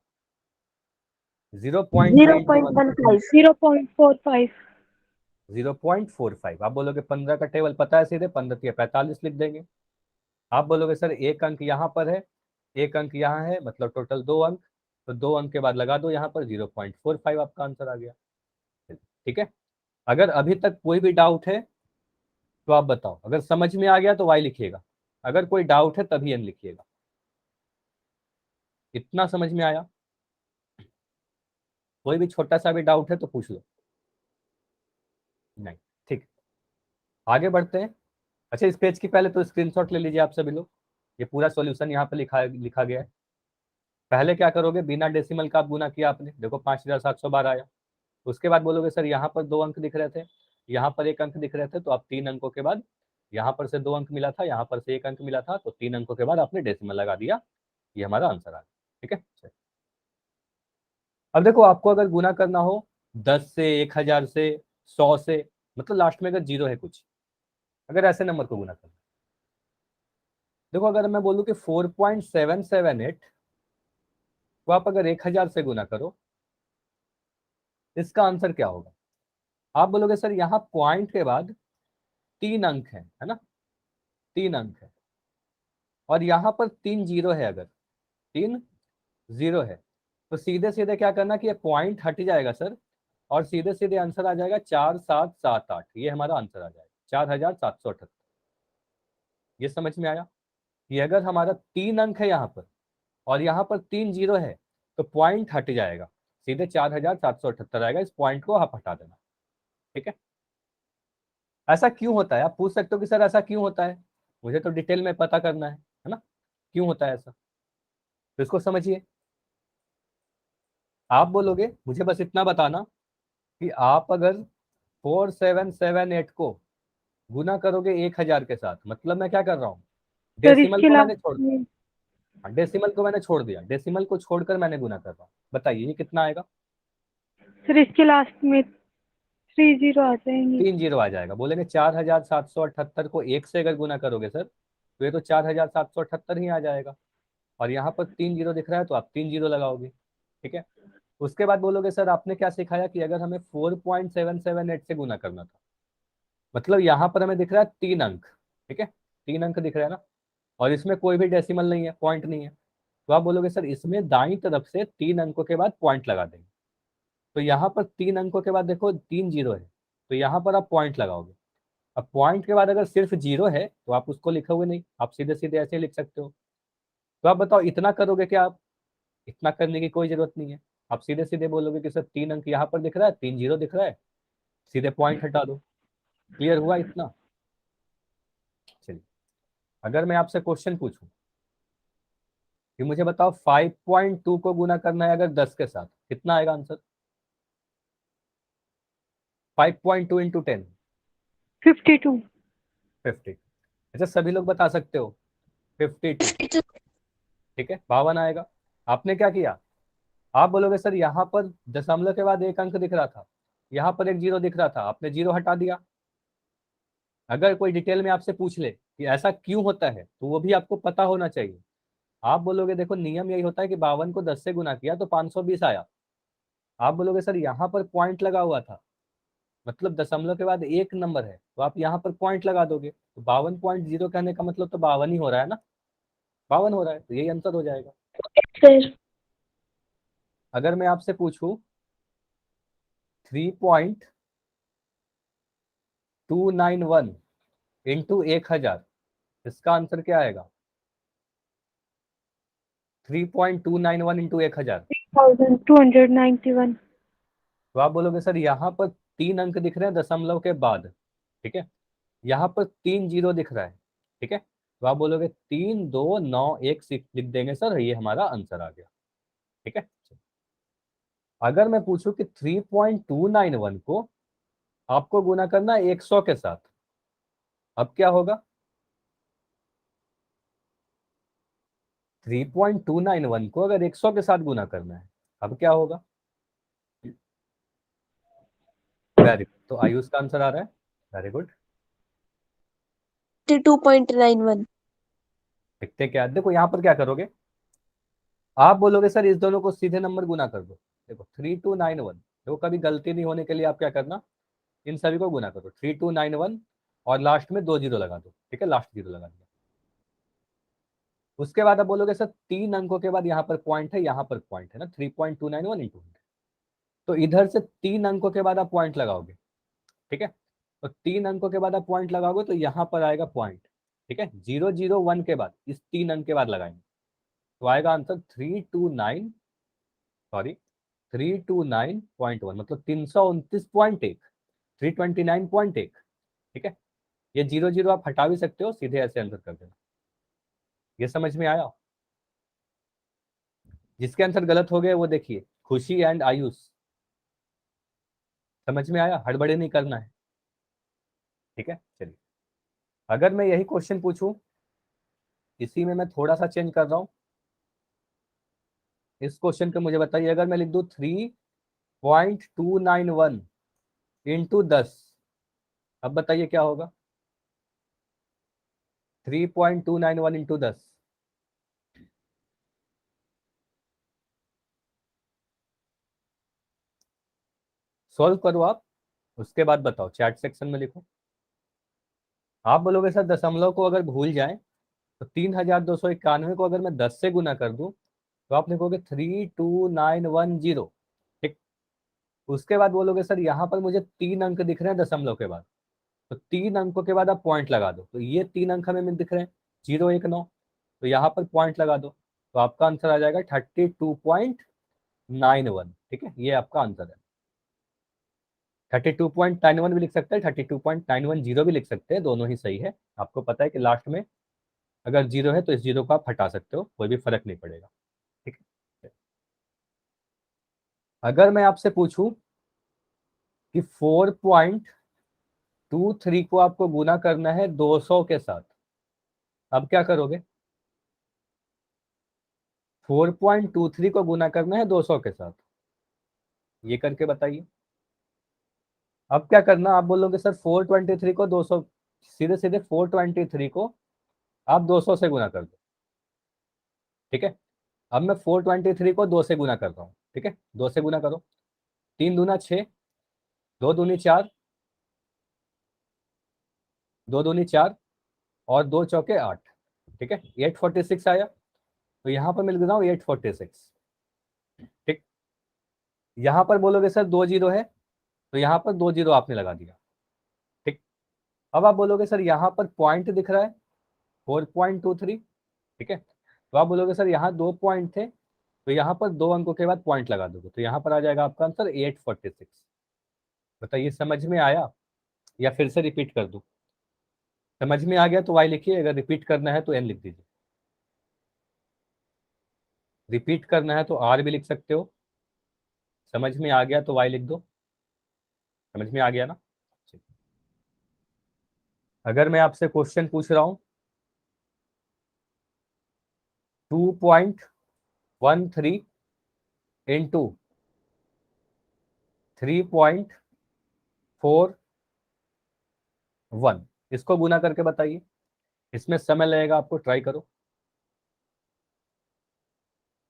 0.3 इंटू 0.15 0.45। 0.45। आप बोलोगे 15 का टेबल पता है, सीधे 15 के 45 लिख देंगे। आप बोलोगे सर 1 अंक यहाँ पर है, 1 अंक यहाँ है, मतलब टोटल 2 अंक, तो 2 अंक के बाद लगा दो यहाँ पर 0.45, आपका आंसर आ गया। ठीक है, अगर अभी तक कोई भी डाउट है तो आप बताओ, अगर समझ में आ गया तो वाई लिखिएगा, अगर कोई डाउट है तभी एन लिखिएगा। इतना समझ में आया, कोई भी छोटा सा भी डाउट है तो पूछ लो, नहीं, ठीक, आगे बढ़ते हैं। अच्छा, इस पेज की पहले तो स्क्रीनशॉट ले लीजिए आप सभी लोग, ये पूरा सॉल्यूशन यहाँ पे लिखा लिखा गया है। पहले क्या करोगे, बिना डेसिमल का आप गुना किया आपने, देखो 5712 आया। उसके बाद बोलोगे सर यहाँ पर 2 अंक दिख रहे थे, यहाँ पर 1 अंक दिख रहे थे, तो आप 3 अंकों के बाद, यहाँ पर से 2 अंक मिला था, यहाँ पर से 1 अंक मिला था, तो 3 अंकों के बाद आपने डेसिमल लगा दिया, ये हमारा आंसर आ गया। ठीक है, अब देखो आपको अगर गुना करना हो 10 से, 1000 से, 100 से, मतलब लास्ट में अगर 0 है कुछ, अगर ऐसे नंबर को गुना करना, देखो अगर मैं बोलूँ कि 4.778 तो आप अगर 1000 से गुना करो, इसका आंसर क्या होगा। आप बोलोगे सर यहाँ पॉइंट के बाद 3 अंक है ना, 3 अंक है, और यहाँ पर 3 जीरो है, अगर 3 जीरो है तो सीधे सीधे क्या करना कि ये पॉइंट हट जाएगा सर, और सीधे सीधे आंसर आ जाएगा 4778, ये हमारा आंसर आ जाएगा 4778। ये समझ में आया कि अगर हमारा 3 अंक है यहाँ पर और यहाँ पर 3 जीरो है तो पॉइंट हट जाएगा, सीधे 4778 आएगा, इस पॉइंट को आप हटा देना। ठीक है, ऐसा क्यों होता है, आप पूछ सकते हो कि सर ऐसा क्यों होता है, मुझे तो डिटेल में पता करना है ना, क्यों होता है ऐसा, तो इसको समझिए। आप बोलोगे मुझे बस इतना बताना कि आप अगर 4778 को गुना करोगे 1000 के साथ, मतलब मैं क्या कर रहा हूँ, सर डेसिमल इसके को मैंने लास्ट छोड़ में डेसिमल को मैंने छोड़ दिया, डेसिमल को छोड़कर मैंने गुना कर रहा हूँ, बताइए ये कितना आएगा, सर इसके लास्ट में 30 आ जाएंगे। 3 जीरो आ जाएगा। बोलेंगे 4778 को 1 से अगर गुना करोगे सर तो ये तो 4778 ही आ जाएगा, और यहाँ पर 3 जीरो दिख रहा है तो आप 3 जीरो लगाओगे। ठीक है, उसके बाद बोलोगे सर आपने क्या सिखाया कि अगर हमें 4778 से गुना करना था, मतलब यहाँ पर हमें दिख रहा है 3 अंक, ठीक है 3 अंक दिख रहा है ना, और इसमें कोई भी डेसिमल नहीं है, पॉइंट नहीं है, तो आप बोलोगे सर इसमें दाईं तरफ से 3 अंकों के बाद पॉइंट लगा देंगे। तो यहाँ पर 3 अंकों के बाद देखो 3 जीरो है, तो यहाँ पर आप पॉइंट लगाओगे। अब पॉइंट के बाद अगर सिर्फ जीरो है तो आप उसको लिखोगे नहीं, आप सीधे सीधे ऐसे ही लिख सकते हो। तो आप बताओ इतना करोगे क्या आप, इतना करने की कोई जरूरत नहीं है, आप सीधे सीधे बोलोगे कि सर 3 अंक यहाँ पर दिख रहा है, 3 जीरो दिख रहा है, सीधे पॉइंट हटा दो। क्लियर हुआ इतना। चलिए, अगर मैं आपसे क्वेश्चन पूछूं कि मुझे बताओ 5.2 को गुना करना है अगर 10 के साथ, कितना आएगा आंसर, 5.2 इंटू 10, 52। 50। अच्छा सभी लोग बता सकते हो 52, ठीक है 52 आएगा। आपने क्या किया, आप बोलोगे सर यहाँ पर दशमलव के बाद एक अंक दिख रहा था, यहाँ पर एक जीरो दिख रहा था, आपने जीरो हटा दिया। अगर कोई डिटेल में आपसे पूछ ले कि ऐसा क्यों होता है तो वो भी आपको पता होना चाहिए। आप बोलोगे देखो नियम यही होता है कि 52 को 10 से गुना किया तो 520 आया। आप बोलोगे सर यहाँ पर पॉइंट लगा हुआ था, मतलब दशमलव के बाद एक नंबर है तो आप यहाँ पर पॉइंट लगा दोगे, तो 52.0 कहने का मतलब तो 52 ही हो रहा है ना, 52 हो रहा है, तो यही आंसर हो जाएगा। सर अगर मैं आपसे पूछूं 3.291 इंटू 1000, इसका आंसर क्या आएगा, 3.291 इंटू 1000। 3291। तो आप बोलोगे सर यहाँ पर 3 अंक दिख रहे हैं दशमलव के बाद, ठीक है, यहाँ पर 3 जीरो दिख रहा है, ठीक है, तो आप बोलोगे 3291 लिख देंगे सर, ये हमारा आंसर आ गया। ठीक है, अगर मैं पूछूं कि 3.291 को आपको गुना करना है 100 के साथ, अब क्या होगा, 3.291 को अगर 100 के साथ गुना करना है अब क्या होगा, वेरी गुड, तो आयुष का आंसर आ रहा है, वेरी गुड। 52.91। देखते क्या है? देखो यहाँ पर क्या करोगे, आप बोलोगे सर इस दोनों को सीधे नंबर गुना कर दो, देखो 3291, देखो कभी गलती नहीं होने के लिए आप क्या करना, इन सभी को गुना करो 3291 और लास्ट में 2 जीरो लगा दो, ठीक है, लास्ट जीरो लगा दिया। उसके बाद आप बोलोगे सर 3 अंकों के बाद यहाँ पर पॉइंट है, यहाँ पर पॉइंट है ना, 3.291 इंटू 100, तो इधर से 3 अंकों के बाद आप पॉइंट लगाओगे, ठीक है, तो 3 अंकों के बाद आप पॉइंट लगाओगे तो यहाँ पर आएगा पॉइंट, ठीक है, 001 के बाद इस 3 अंक के बाद लगाएंगे तो आएगा आंसर 329, सॉरी 329.1, मतलब 329.1, 329.1। ठीक है, ये जीरो जीरो आप हटा भी सकते हो, सीधे ऐसे आंसर कर देना। ये समझ में आया, जिसके आंसर गलत हो गए वो देखिए खुशी एंड आयुष, समझ में आया, हड़बड़ी नहीं करना है। ठीक है, चलिए, अगर मैं यही क्वेश्चन पूछूं, इसी में मैं थोड़ा सा चेंज कर रहा हूं, इस क्वेश्चन को मुझे बताइए, अगर मैं लिख दूं 3.291 इंटू 10, अब बताइए क्या होगा, 3.291 इंटू 10, सॉल्व करो आप, उसके बाद बताओ, चैट सेक्शन में लिखो। आप बोलोगे सर दशमलव को अगर भूल जाए तो 3291 को अगर मैं 10 से गुना कर दूं तो आप लिखोगे 32910। ठीक। उसके बाद बोलोगे सर यहाँ पर मुझे 3 अंक दिख रहे हैं दशमलव के बाद, तो 3 अंकों के बाद आप पॉइंट लगा दो, तो ये 3 अंक हमें दिख रहे हैं 019, तो यहाँ पर पॉइंट लगा दो, तो आपका आंसर आ जाएगा 32.91। ठीक है, ये आपका आंसर है। 32.91 भी लिख सकते हैं, 32.910 भी लिख सकते हैं, दोनों ही सही है। आपको पता है कि लास्ट में अगर 0 है तो इस 0 को आप हटा सकते हो, कोई भी फर्क नहीं पड़ेगा। ठीक है। अगर मैं आपसे पूछूं कि 4.23 को आपको गुना करना है 200 के साथ, अब क्या करोगे? 4.23 को गुना करना है 200 के साथ, ये करके बताइए। अब क्या करना, आप बोलोगे सर 423 को 200, सीधे सीधे 423 को आप 200 से गुना कर दो। ठीक है, अब मैं 423 को 2 से गुना कर रहा हूँ। ठीक है, 2 से गुना करो, 3 दूना 6, 2 दूनी 4, 2 दूनी 4 और 2 चौके 8। ठीक है, 846 आया, तो यहाँ पर मिल गया हूँ 846। ठीक, यहाँ पर बोलोगे सर 2 जीरो है, तो यहाँ पर 2 जीरो आपने लगा दिया। ठीक, अब आप बोलोगे सर यहाँ पर पॉइंट दिख रहा है 4.23। ठीक है, तो आप बोलोगे सर यहाँ 2 पॉइंट थे, तो यहाँ पर 2 अंकों के बाद पॉइंट लगा दोगे, तो यहाँ पर आ जाएगा आपका आंसर 846। बताइए समझ में आया या फिर से रिपीट कर दूं? समझ में आ गया तो वाई लिखिए, अगर रिपीट करना है तो एन लिख दीजिए। रिपीट करना है तो आर भी लिख सकते हो। समझ में आ गया तो वाई लिख दो। समझ में आ गया ना? अगर मैं आपसे क्वेश्चन पूछ रहा हूं 2.13 इंटू 3.41, इसको गुना करके बताइए। इसमें समय लगेगा, आपको ट्राई करो।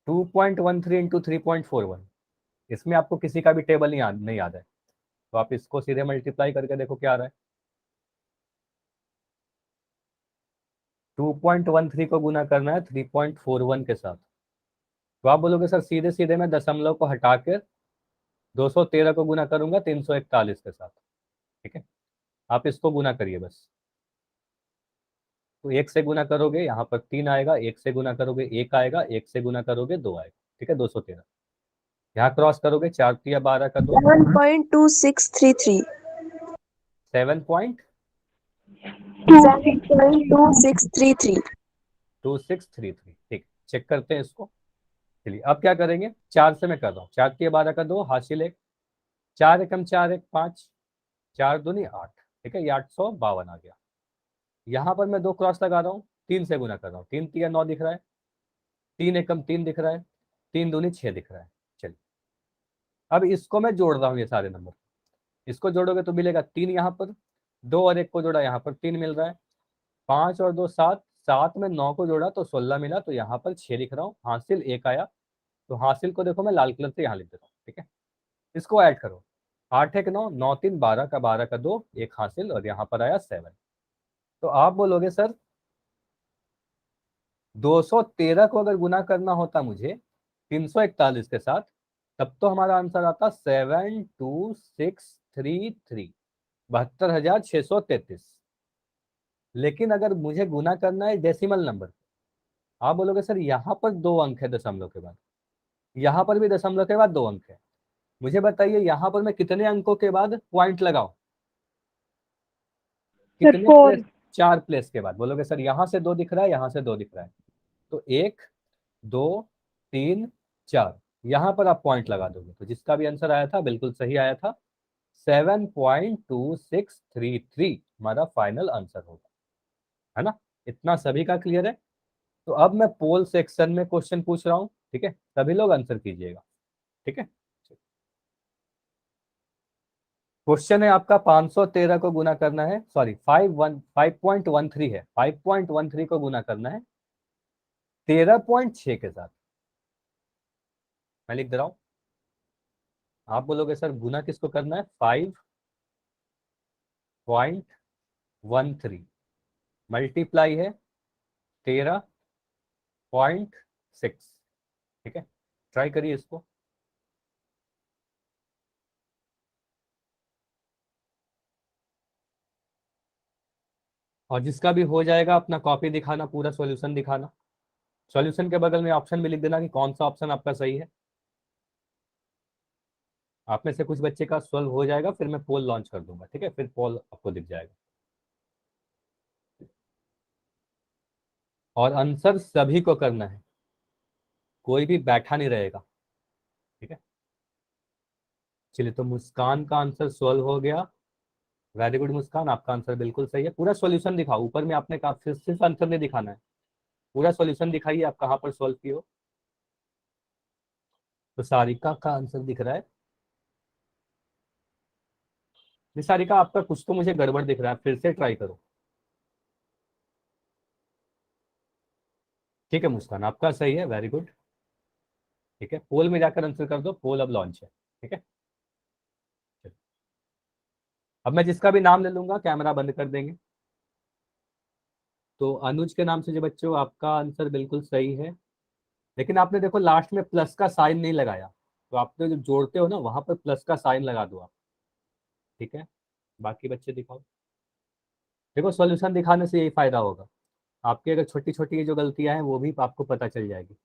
2.13 इंटू 3.41, इसमें आपको किसी का भी टेबल नहीं याद है, तो आप इसको सीधे मल्टीप्लाई करके देखो क्या आ रहा है। 2.13 को गुना करना है 3.41 के साथ, तो आप बोलोगे सर सीधे सीधे मैं दशमलव को हटाकर 213 को गुना करूंगा 341 के साथ। ठीक है, आप इसको गुना करिए बस। तो 1 से गुना करोगे यहाँ पर 3 आएगा, 1 से गुना करोगे 1 आएगा, 1 से गुना करोगे 2 आएगा। ठीक है, 213। यहाँ क्रॉस करोगे 4 × 3 = 12 का 2, 7.2633 7.2633। 7.2633 ठीक, चेक करते हैं इसको। चलिए अब क्या करेंगे, 4 से मैं कर रहा हूँ, 4 × 12 का 2 हासिल 1, 4 एकम 4 1 5, 4 दूनी 8। ठीक है, ये 852 आ गया। यहाँ पर मैं 2 क्रॉस लगा रहा हूँ, 3 से गुना कर रहा हूँ, 3 × 3 = 9 दिख रहा है, 3 एकम 3 दिख रहा है, 3 दूनी 6 दिख रहा है। चलिए अब इसको मैं जोड़ रहा हूँ, ये सारे नंबर इसको जोड़ोगे तो मिलेगा 3 यहाँ पर, 2 और 1 को जोड़ा यहाँ पर 3 मिल रहा है, 5 और 2 7, 7 में 9 को जोड़ा तो 16 मिला, तो यहाँ पर 6 लिख रहा हूँ, हासिल 1 आया, तो हासिल को देखो मैं लाल कलर से यहाँ लिख देता हूँ। ठीक है, इसको ऐड करो, 8 1 9, 9 3 12 का 12 का 2, 1 हासिल, और यहाँ पर आया 7। तो आप बोलोगे सर 213 को अगर गुना करना होता मुझे 341 के साथ, तब तो हमारा आंसर आता 72633, 72,633। लेकिन अगर मुझे गुना करना है डेसिमल नंबर, आप बोलोगे सर यहाँ पर 2 अंक है दशमलव के बाद, यहाँ पर भी दशमलव के बाद 2 अंक है, मुझे बताइए यहाँ पर मैं कितने अंकों के बाद पॉइंट लगाऊं? सर कितने 4। प्लेस? 4 प्लेस के बाद। बोलोगे सर यहाँ से 2 दिख रहा है, यहाँ से 2 दिख रहा है, तो 1 2 3 4, यहाँ पर आप पॉइंट लगा दोगे, तो जिसका भी आंसर आया था बिल्कुल सही आया था, 7.2633 हमारा फाइनल आंसर होगा, है ना? इतना सभी का क्लियर है? तो अब मैं पोल सेक्शन में क्वेश्चन पूछ रहा हूँ। ठीक है, सभी लोग आंसर कीजिएगा। ठीक है, क्वेश्चन है आपका 513 को गुना करना है, सॉरी 5.13 है, 5.13 को गुना करना है 13.6 के साथ। मैं लिख दे रहा हूं, आप बोलोगे सर गुना किसको करना है? 5.13 मल्टीप्लाई है 13.6। ठीक है, ट्राई करिए इसको। और जिसका भी हो जाएगा अपना कॉपी दिखाना, पूरा सॉल्यूशन दिखाना। सॉल्यूशन के बगल में ऑप्शन भी लिख देना कि कौन सा ऑप्शन आपका सही है। आप में से कुछ बच्चे का सॉल्व हो जाएगा, फिर मैं पोल लॉन्च कर दूंगा। ठीक है, फिर पोल आपको दिख जाएगा। और आंसर सभी को करना है, कोई भी बैठा नहीं रहेगा। ठीक है, चलिए तो मुस्कान का आंसर सॉल्व हो गया। वेरी गुड मुस्कान, आपका आंसर बिल्कुल सही है। पूरा सॉल्यूशन दिखाओ, ऊपर में आपने कहा सिर्फ आंसर नहीं दिखाना है, पूरा सॉल्यूशन दिखाइए आप कहाँ पर सॉल्व किए हो। तो सारिका का आंसर दिख रहा है। सारिका आपका कुछ तो मुझे गड़बड़ दिख रहा है, फिर से ट्राई करो। ठीक है मुस्कान, आपका सही है, वेरी गुड। ठीक है, पोल में जाकर आंसर कर दो, पोल अब लॉन्च है। ठीक है, चलो। अब मैं जिसका भी नाम ले लूंगा कैमरा बंद कर देंगे। तो अनुज के नाम से जो बच्चों, आपका आंसर बिल्कुल सही है, लेकिन आपने देखो लास्ट में प्लस का साइन नहीं लगाया। तो आपने जो जोड़ते हो ना, वहां पर प्लस का साइन लगा दो आप। ठीक है, बाकी बच्चे दिखाओ। देखो सॉल्यूशन दिखाने से यही फायदा होगा, आपकी अगर छोटी छोटी जो गलतियां हैं वो भी आपको पता चल जाएगी।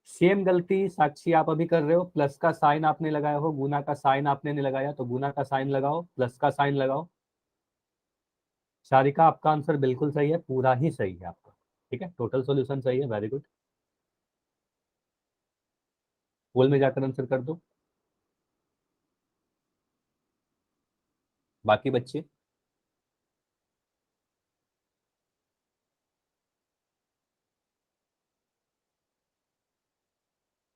सेम गलती साक्षी आप अभी कर रहे हो, प्लस का साइन आपने लगाया हो, गुना का साइन आपने नहीं लगाया, तो गुना का साइन लगाओ, प्लस का साइन लगाओ। सारिका आपका आंसर बिल्कुल सही है, पूरा ही सही है आपका। ठीक है, टोटल सॉल्यूशन सही है, वेरी गुड। पोल में जाकर आंसर कर दो बाकी बच्चे।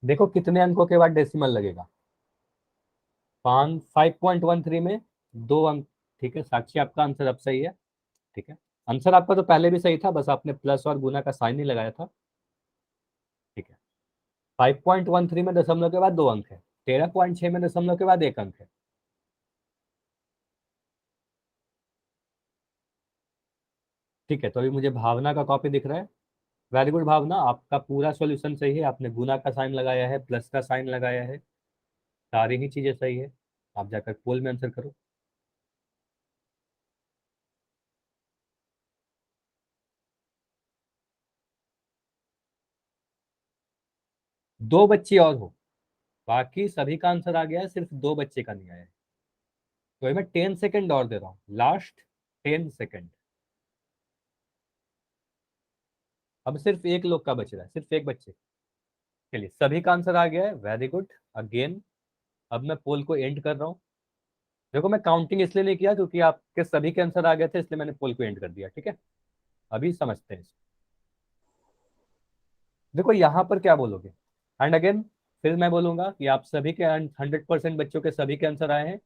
देखो कितने अंकों के बाद डेसिमल लगेगा। 5.13 में 2 अंक। ठीक है, साक्षी आपका आंसर अब सही है। ठीक है, आंसर आपका तो पहले भी सही था, बस आपने प्लस और गुना का साइन नहीं लगाया था। ठीक है, 5.13 में दशमलव के बाद 2 अंक है, 13.6 में दशमलव के बाद 1 अंक है। ठीक है, तो अभी मुझे भावना का कॉपी दिख रहा है। वेरी गुड भावना, आपका पूरा सॉल्यूशन सही है, आपने गुना का साइन लगाया है, प्लस का साइन लगाया है, सारी ही चीजें सही है। आप जाकर पोल में आंसर करो। दो बच्चे और हो, बाकी सभी का आंसर आ गया है, सिर्फ दो बच्चे का नहीं आया है। तो मैं 10 सेकेंड और दे रहा हूँ, लास्ट 10 सेकेंड। अब सिर्फ एक लोग का बच रहा है, सिर्फ एक बच्चे। चलिए सभी का आंसर आ गया है, वेरी गुड अगेन। अब मैं पोल को एंड कर रहा हूँ। देखो मैं काउंटिंग इसलिए नहीं किया क्योंकि आपके सभी के आंसर आ गए थे, इसलिए मैंने पोल को एंड कर दिया। ठीक है, अभी समझते हैं इसको। देखो यहाँ पर क्या बोलोगे, एंड अगेन फिर मैं बोलूंगा कि आप सभी के 100% बच्चों के सभी के आंसर आए हैं,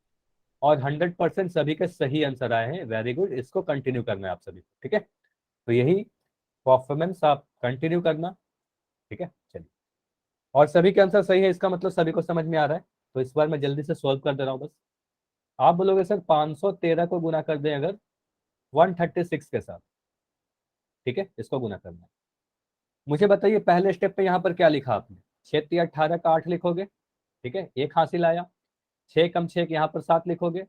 और 100% सभी के सही आंसर आए हैं। वेरी गुड, इसको कंटिन्यू करना है आप सभी को। ठीक है, तो यही परफॉर्मेंस आप कंटिन्यू करना। ठीक है, चलिए। और सभी के आंसर सही है, इसका मतलब सभी को समझ में आ रहा है। तो इस बार मैं जल्दी से सॉल्व कर दे रहा हूँ बस। आप बोलोगे सर 513 को गुना कर दें अगर 136 के साथ। ठीक है, इसको गुना करना है। मुझे बताइए पहले स्टेप पे यहाँ पर क्या लिखा आपने, 6×18 का 8 लिखोगे। ठीक है, एक हासिल आया। 6 कम 6 यहाँ पर 7 लिखोगे,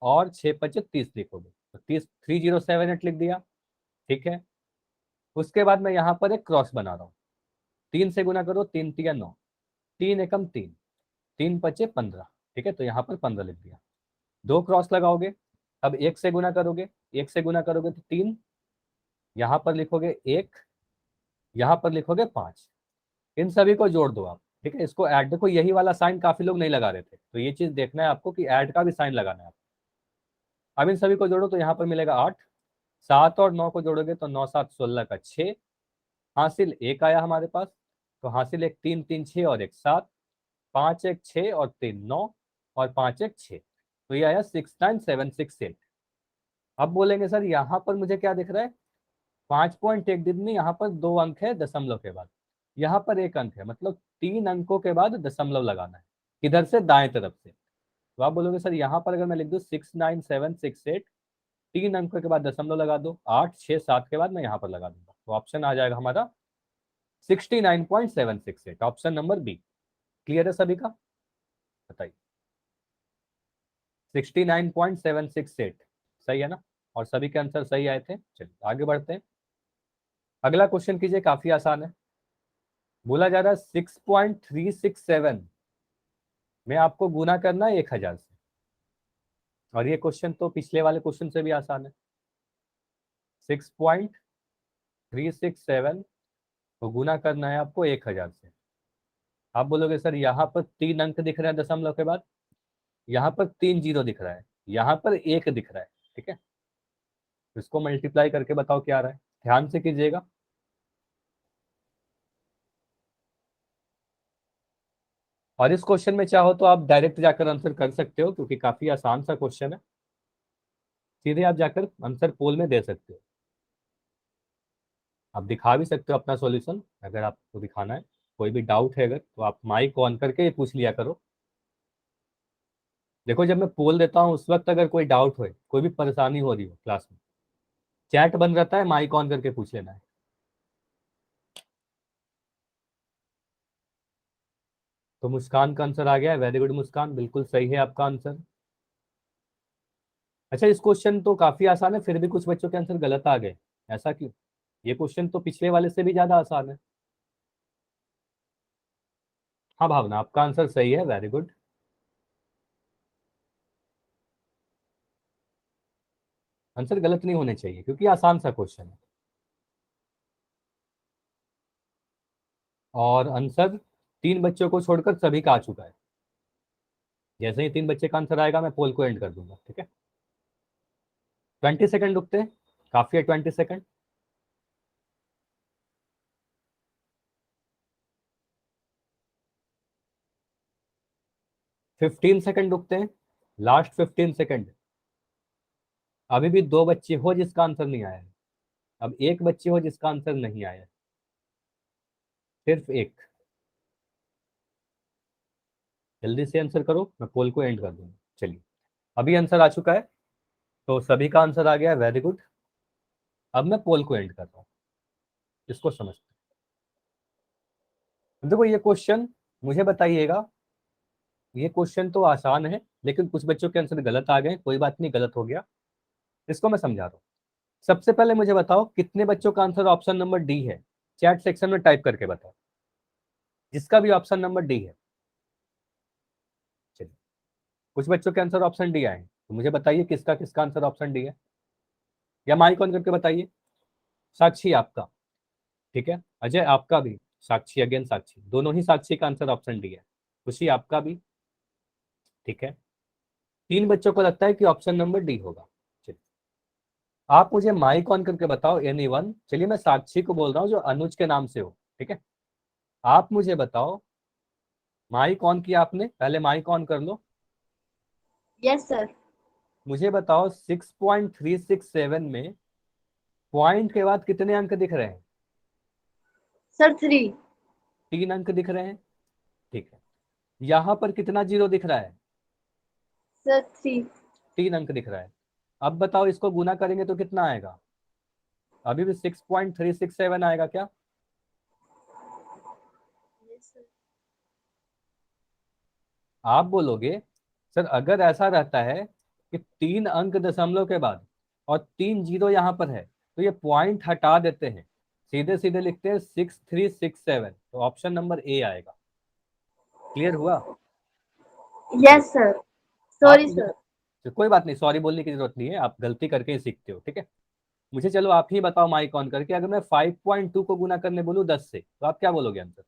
और 6×25 30 लिखोगे, तो 3078 लिख दिया। ठीक है, उसके बाद मैं यहाँ पर एक क्रॉस बना रहा हूँ। 3 से गुना करो, 3×3 = 9, 3 एकम 3, 3×5 = 15। ठीक है, तो यहाँ पर 15 लिख दिया। दो क्रॉस लगाओगे, अब 1 से गुना करोगे, 1 से गुना करोगे तो 3, यहाँ पर लिखोगे 1, यहाँ पर लिखोगे 5। इन सभी को जोड़ दो आप। ठीक है, इसको ऐड, देखो यही वाला साइन काफी लोग नहीं लगा रहे थे, तो ये चीज देखना है आपको कि ऐड का भी साइन लगाना है। अब इन सभी को जोड़ो तो यहाँ पर मिलेगा 8। 7 और 9 को जोड़ोगे तो 9 7 16 का 6। हासिल 1 आया हमारे पास, तो हासिल 1, 3 3 6 और 1 7, 5 1 6 और 3 9, और 5 1 6, तो ये आया 69768। अब बोलेंगे सर यहाँ पर मुझे क्या दिख रहा है, 5.1 में यहाँ पर 2 अंक है दशमलव के बाद, यहाँ पर 1 अंक है, मतलब 3 अंकों के बाद दशमलव लगाना है। किधर से, दाएं तरफ से। तो आप बोलोगे सर यहाँ पर अगर मैं लिख दूं 69768, 3 अंक के बाद दशमलव लगा दो, 8, 6, 7 के बाद मैं यहाँ पर लगा दूंगा, तो ऑप्शन आ जाएगा हमारा 69.768, ऑप्शन नंबर बी। क्लियर है सभी का? बताइए 69.768 सही है ना? और सभी के आंसर सही आए थे। चलिए आगे बढ़ते हैं। अगला क्वेश्चन कीजिए, काफी आसान है। बोला जा रहा है 6.367 में आपको गुना करना है 1000 से, और ये क्वेश्चन तो पिछले वाले क्वेश्चन से भी आसान है। 6.367 को गुना करना है आपको 1000 से। आप बोलोगे सर यहाँ पर 3 अंक दिख रहे हैं दशमलव के बाद, यहाँ पर 3 जीरो दिख रहा है, यहाँ पर 1 दिख रहा है, ठीक है? इसको मल्टीप्लाई करके बताओ क्या आ रहा है, ध्यान से कीजिएगा। और इस क्वेश्चन में चाहो तो आप डायरेक्ट जाकर आंसर कर सकते हो, क्योंकि काफी आसान सा क्वेश्चन है। सीधे आप जाकर आंसर पोल में दे सकते हो। आप दिखा भी सकते हो अपना सॉल्यूशन, अगर आपको दिखाना है। कोई भी डाउट है अगर, तो आप माइक ऑन करके पूछ लिया करो। देखो जब मैं पोल देता हूँ उस वक्त अगर कोई डाउट हो, कोई भी परेशानी हो रही हो क्लास में, चैट बंद रहता है, माइक ऑन करके पूछ लेना है। तो मुस्कान का आंसर आ गया है, वेरी गुड मुस्कान, बिल्कुल सही है आपका आंसर। अच्छा, इस क्वेश्चन तो काफी आसान है, फिर भी कुछ बच्चों के आंसर गलत आ गए, ऐसा क्यों? ये क्वेश्चन तो पिछले वाले से भी ज्यादा आसान है। हाँ भावना, आपका आंसर सही है, वेरी गुड। आंसर गलत नहीं होने चाहिए, क्योंकि आसान सा क्वेश्चन है। और आंसर 3 बच्चों को छोड़कर सभी का आ चुका है। जैसे ही 3 बच्चे का आंसर आएगा मैं पोल को एंड कर दूंगा, ठीक है? 20 सेकंड रुकते हैं, काफी है 20 सेकंड। फिफ्टीन सेकंड रुकते हैं, लास्ट 15 सेकंड। अभी भी 2 बच्चे हो जिसका आंसर नहीं आया है, अब 1 बच्चे हो जिसका आंसर नहीं आया है, सिर्फ 1। जल्दी से आंसर करो, मैं पोल को एंड कर दूंगा। चलिए अभी आंसर आ चुका है, तो सभी का आंसर आ गया, वेरी गुड। अब मैं पोल को एंड कर रहा हूँ, इसको समझते हैं। देखो ये क्वेश्चन, मुझे बताइएगा, ये क्वेश्चन तो आसान है, लेकिन कुछ बच्चों के आंसर गलत आ गए, कोई बात नहीं, गलत हो गया, इसको मैं समझा रहा हूँ। सबसे पहले मुझे बताओ कितने बच्चों का आंसर ऑप्शन नंबर डी है, चैट सेक्शन में टाइप करके बताओ, जिसका भी ऑप्शन नंबर डी है। चलिए कुछ बच्चों के आंसर ऑप्शन डी आए हैं, तो मुझे बताइए किसका किसका आंसर ऑप्शन डी है, या माइक ऑन करके बताइए। साक्षी आपका, ठीक है, अजय आपका भी, साक्षी अगेन साक्षी, दोनों ही साक्षी का आंसर ऑप्शन डी है। खुशी आपका भी, ठीक है। 3 बच्चों को लगता है कि ऑप्शन नंबर डी होगा। चलिए आप मुझे माइक ऑन करके बताओ, एनीवन। चलिए मैं साक्षी को बोल रहा हूँ जो अनुज के नाम से हो, ठीक है। आप मुझे बताओ, माइक ऑन किया आपने, पहले माइक ऑन कर लो। Yes, sir. मुझे बताओ 6.367 में पॉइंट के बाद कितने अंक दिख रहे हैं? Sir, 3. 3 अंक दिख रहे हैं, ठीक है। यहाँ पर कितना जीरो दिख रहा है? Sir, 3. 3 अंक दिख रहा है। अब बताओ इसको गुना करेंगे तो कितना आएगा? अभी भी 6.367 आएगा क्या? Yes, sir. आप बोलोगे सर अगर ऐसा रहता है कि 3 अंक दशमलव के बाद और 3 जीरो यहाँ पर है, तो ये पॉइंट हटा देते हैं, सीधे सीधे लिखते हैं 6367, तो ऑप्शन नंबर ए आएगा। क्लियर हुआ? Yes, sir. आप Sorry, मुझे sir. तो कोई बात नहीं, सॉरी बोलने की जरूरत नहीं है, आप गलती करके ही सीखते हो, ठीक है। मुझे चलो आप ही बताओ माइक ऑन करके, अगर मैं 5.2 को गुना करने बोलूँ 10 से, तो आप क्या बोलोगे आंसर?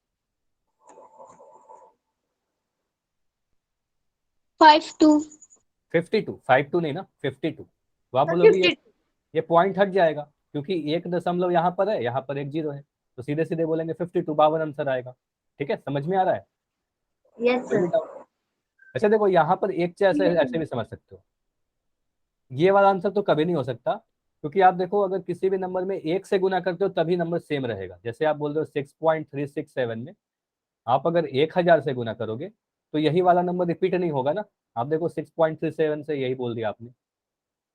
52. 52, 52 नहीं ना, 52। तो आप Sir, बोलोगे 52. ये पॉइंट हट जाएगा, क्योंकि 1 दशमलव यहाँ पर है, यहाँ पर 1 जीरो है, तो सीधे सीधे बोलेंगे 52, 52 आंसर आएगा। ठीक है, समझ में आ रहा है? Yes, कोई भी sir. डाउट? अच्छा देखो यहाँ पर एक ऐसे ऐसे भी समझ सकते हो, ये वाला आंसर तो कभी नहीं हो सकता, क्योंकि आप देखो अगर किसी भी नंबर में 1 से गुना करते हो तभी नंबर सेम रहेगा। जैसे आप बोल रहे हो 6.367 में आप अगर 1000 से गुना करोगे तो यही वाला नंबर रिपीट नहीं होगा ना। आप देखो 6.37 से यही बोल दिया आपने,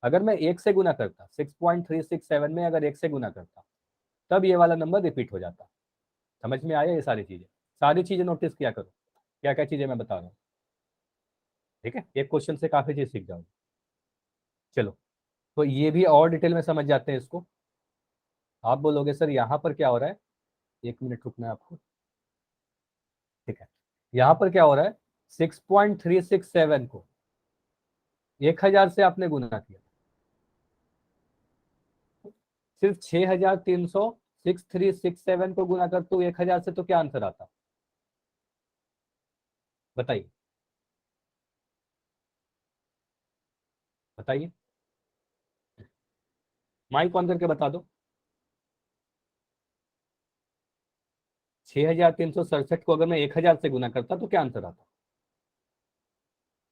अगर मैं 1 से गुना करता 6.367 में अगर 1 से गुना करता तब ये वाला नंबर रिपीट हो जाता। समझ में आया ये सारी चीजें नोटिस किया करो, क्या क्या चीजें मैं बता रहा हूँ। ठीक है, एक क्वेश्चन से काफी चीज सीख जाओगे। चलो, तो ये भी और डिटेल में समझ जाते हैं इसको। आप बोलोगे सर यहाँ पर क्या हो रहा है, 1 मिनट रुकना है आपको। ठीक है, यहाँ पर क्या हो रहा है, 6.367 को 1000 से आपने गुना किया, सिर्फ 6367 को गुना कर तो 1000 से, तो क्या आंसर आता, बताइए बताइए, माइक ऑन करके बता दो। 6367 को अगर मैं 1000 से गुना करता तो क्या आंसर आता,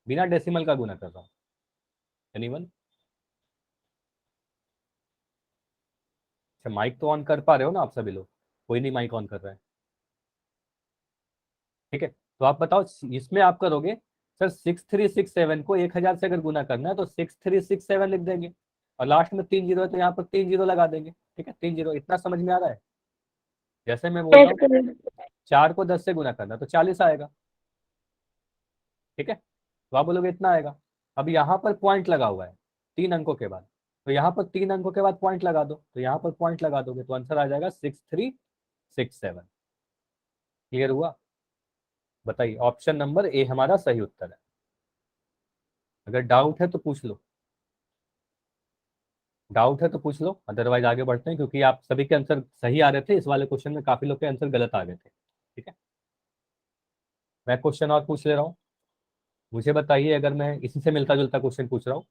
बिना डेसिमल का गुना कर रहा हूं। एनीवन? अच्छा, माइक तो ऑन कर पा रहे हो ना आप सभी लोग, कोई नहीं माइक ऑन कर रहा है। ठीक है, तो आप बताओ इसमें आप करोगे सर 6367 को 1000 से अगर गुना करना है तो 6367 लिख देंगे, और लास्ट में 3 जीरो है तो यहाँ पर 3 जीरो लगा देंगे। ठीक है, 3 जीरो, इतना समझ में आ रहा है? जैसे मैं बोल रहा यस हूँ सर। 4 को 10 से गुना करना तो 40 आएगा। ठीक है, तो आप बोलोगे इतना आएगा। अब यहाँ पर पॉइंट लगा हुआ है 3 अंकों के बाद, तो यहाँ पर 3 अंकों के बाद पॉइंट लगा दो, तो यहाँ पर पॉइंट लगा दोगे तो आंसर आ जाएगा 6367। क्लियर हुआ? बताइए, ऑप्शन नंबर ए हमारा सही उत्तर है। अगर डाउट है तो पूछ लो, डाउट है तो पूछ लो, अदरवाइज आगे बढ़ते हैं, क्योंकि आप सभी के आंसर सही आ रहे थे, इस वाले क्वेश्चन में काफी लोग के आंसर गलत आ गए थे। ठीक है, मैं क्वेश्चन और पूछ ले रहा हूँ, मुझे बताइए, अगर मैं इसी से मिलता जुलता क्वेश्चन पूछ रहा हूँ,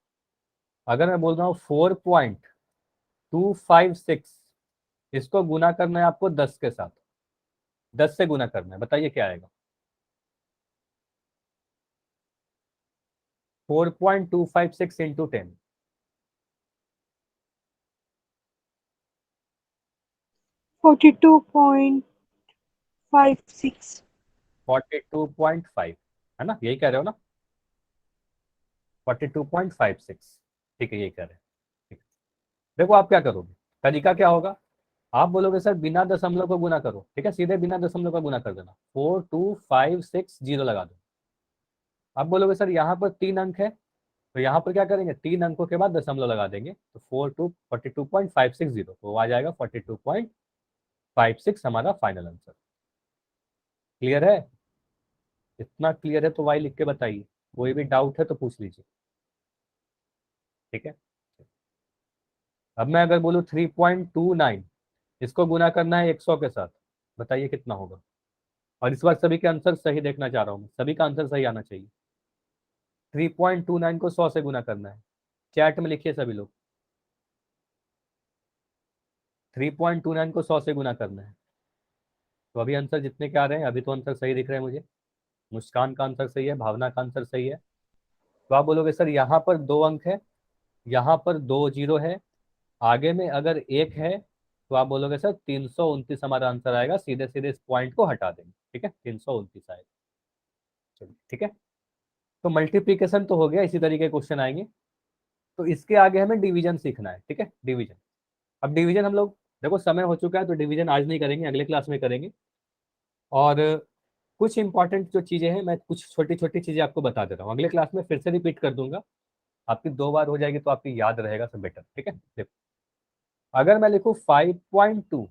अगर मैं बोल रहा हूँ 4.256, इसको गुना करना है आपको 10 के साथ, 10 से गुना करना है, बताइए क्या आएगा? 4.256 इंटू 10, 42.56। 42.5, है ना, यही कह रहे हो ना? 42.56, ठीक है, यही कह रहे हैं। ठीक है। देखो आप क्या करोगे, तरीका क्या होगा, आप बोलोगे सर बिना दशमलव को गुना करो। ठीक है, सीधे बिना दशमलव का गुना कर देना, 42560 लगा दो। आप बोलोगे सर यहाँ पर 3 अंक है, तो यहाँ पर क्या करेंगे, 3 अंकों के बाद दशमलव लगा देंगे, तो 42.560, तो वो आ जाएगा 42.56 हमारा फाइनल आंसर। क्लियर है? इतना क्लियर है तो वाई लिख के बताइए, कोई भी डाउट है तो पूछ लीजिए। ठीक है, अब मैं अगर बोलूँ 3.29, इसको गुना करना है 100 के साथ, बताइए कितना होगा? और इस बार सभी के आंसर सही देखना चाह रहा हूँ मैं, सभी का आंसर सही आना चाहिए। 3.29 को 100 से गुना करना है, चैट में लिखिए सभी लोग, 3.29 को 100 से गुना करना है। तो अभी आंसर जितने के आ रहे हैं, अभी तो आंसर सही दिख रहे हैं मुझे। मुस्कान का आंसर सही है, भावना का आंसर सही है। तो आप बोलोगे सर यहाँ पर 2 अंक है, यहाँ पर 2 जीरो है, आगे में अगर 1 है, तो आप बोलोगे सर 329 हमारा आंसर आएगा, सीधे सीधे इस पॉइंट को हटा देंगे। ठीक है, 329 आएगा। चलिए ठीक है, तो मल्टीप्लीकेशन तो हो गया, इसी तरीके क्वेश्चन आएंगे। तो इसके आगे हमें डिवीजन सीखना है। ठीक है, डिवीजन। अब डिवीजन हम लोग, देखो समय हो चुका है तो डिवीजन आज नहीं करेंगे, अगले क्लास में करेंगे। और कुछ इंपॉर्टेंट जो चीजें हैं, मैं कुछ छोटी छोटी चीजें आपको बता दे रहा हूँ, अगले क्लास में फिर से रिपीट कर दूंगा, आपकी 2 बार हो जाएगी तो आपकी याद रहेगा सब बेटर। ठीक है, देखो, अगर मैं लिखूँ 5.2,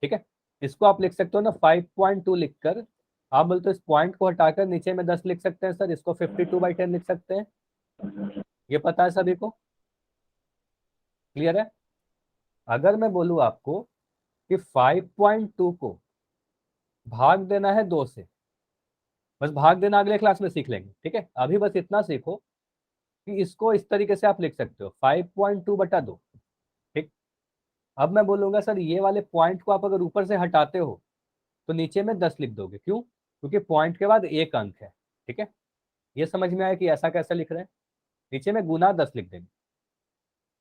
ठीक है, इसको आप लिख सकते हो ना 5.2 लिखकर, आप बोलते हो इस पॉइंट को हटाकर नीचे में 10 लिख सकते हैं सर, इसको 52/10 लिख सकते हैं, ये पता है सभी को? क्लियर है? अगर मैं बोलूँ आपको कि 5.2 को भाग देना है 2 से, बस भाग देना अगले क्लास में सीख लेंगे। ठीक है, अभी बस इतना सीखो कि इसको इस तरीके से आप लिख सकते हो 5.2/2। ठीक, अब मैं बोलूंगा सर ये वाले पॉइंट को आप अगर ऊपर से हटाते हो तो नीचे में 10 लिख दोगे, क्यों? क्योंकि पॉइंट के बाद 1 अंक है। ठीक है, ये समझ में आया कि ऐसा कैसे लिख रहे हैं, नीचे में गुना 10 लिख देंगे।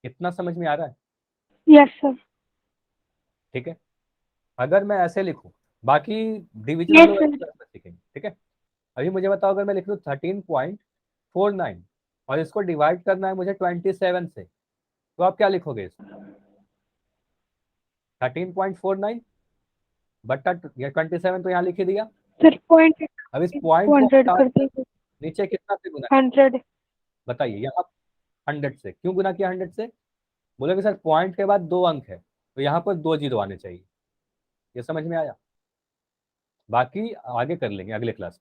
इतना समझ में आ रहा है? Yes sir. ठीक है, अगर मैं ऐसे लिखूं, बाकी डिवीजन हम यस लोग सर। अगली क्लास में सीखेंगे। ठीक है, अभी मुझे बताओ, अगर मैं लिख लूँ 13.49, और इसको डिवाइड करना है मुझे 27 से, तो आप क्या लिखोगे इसको? 13.49 बट्टा ये 27 तो यहाँ लिख ही दिया। सर पॉइंट अब इस पॉइंट को 200 हटा कर दीजिए। नीचे कितना से गुना 100। बताइए? यहाँ 100 से क्यों गुना किया? 100 से बोले कि सर पॉइंट के बाद 2 अंक है तो यहाँ पर 2 जीरो आने चाहिए। ये समझ में आया? बाकी आगे कर लेंगे अगले क्लास में।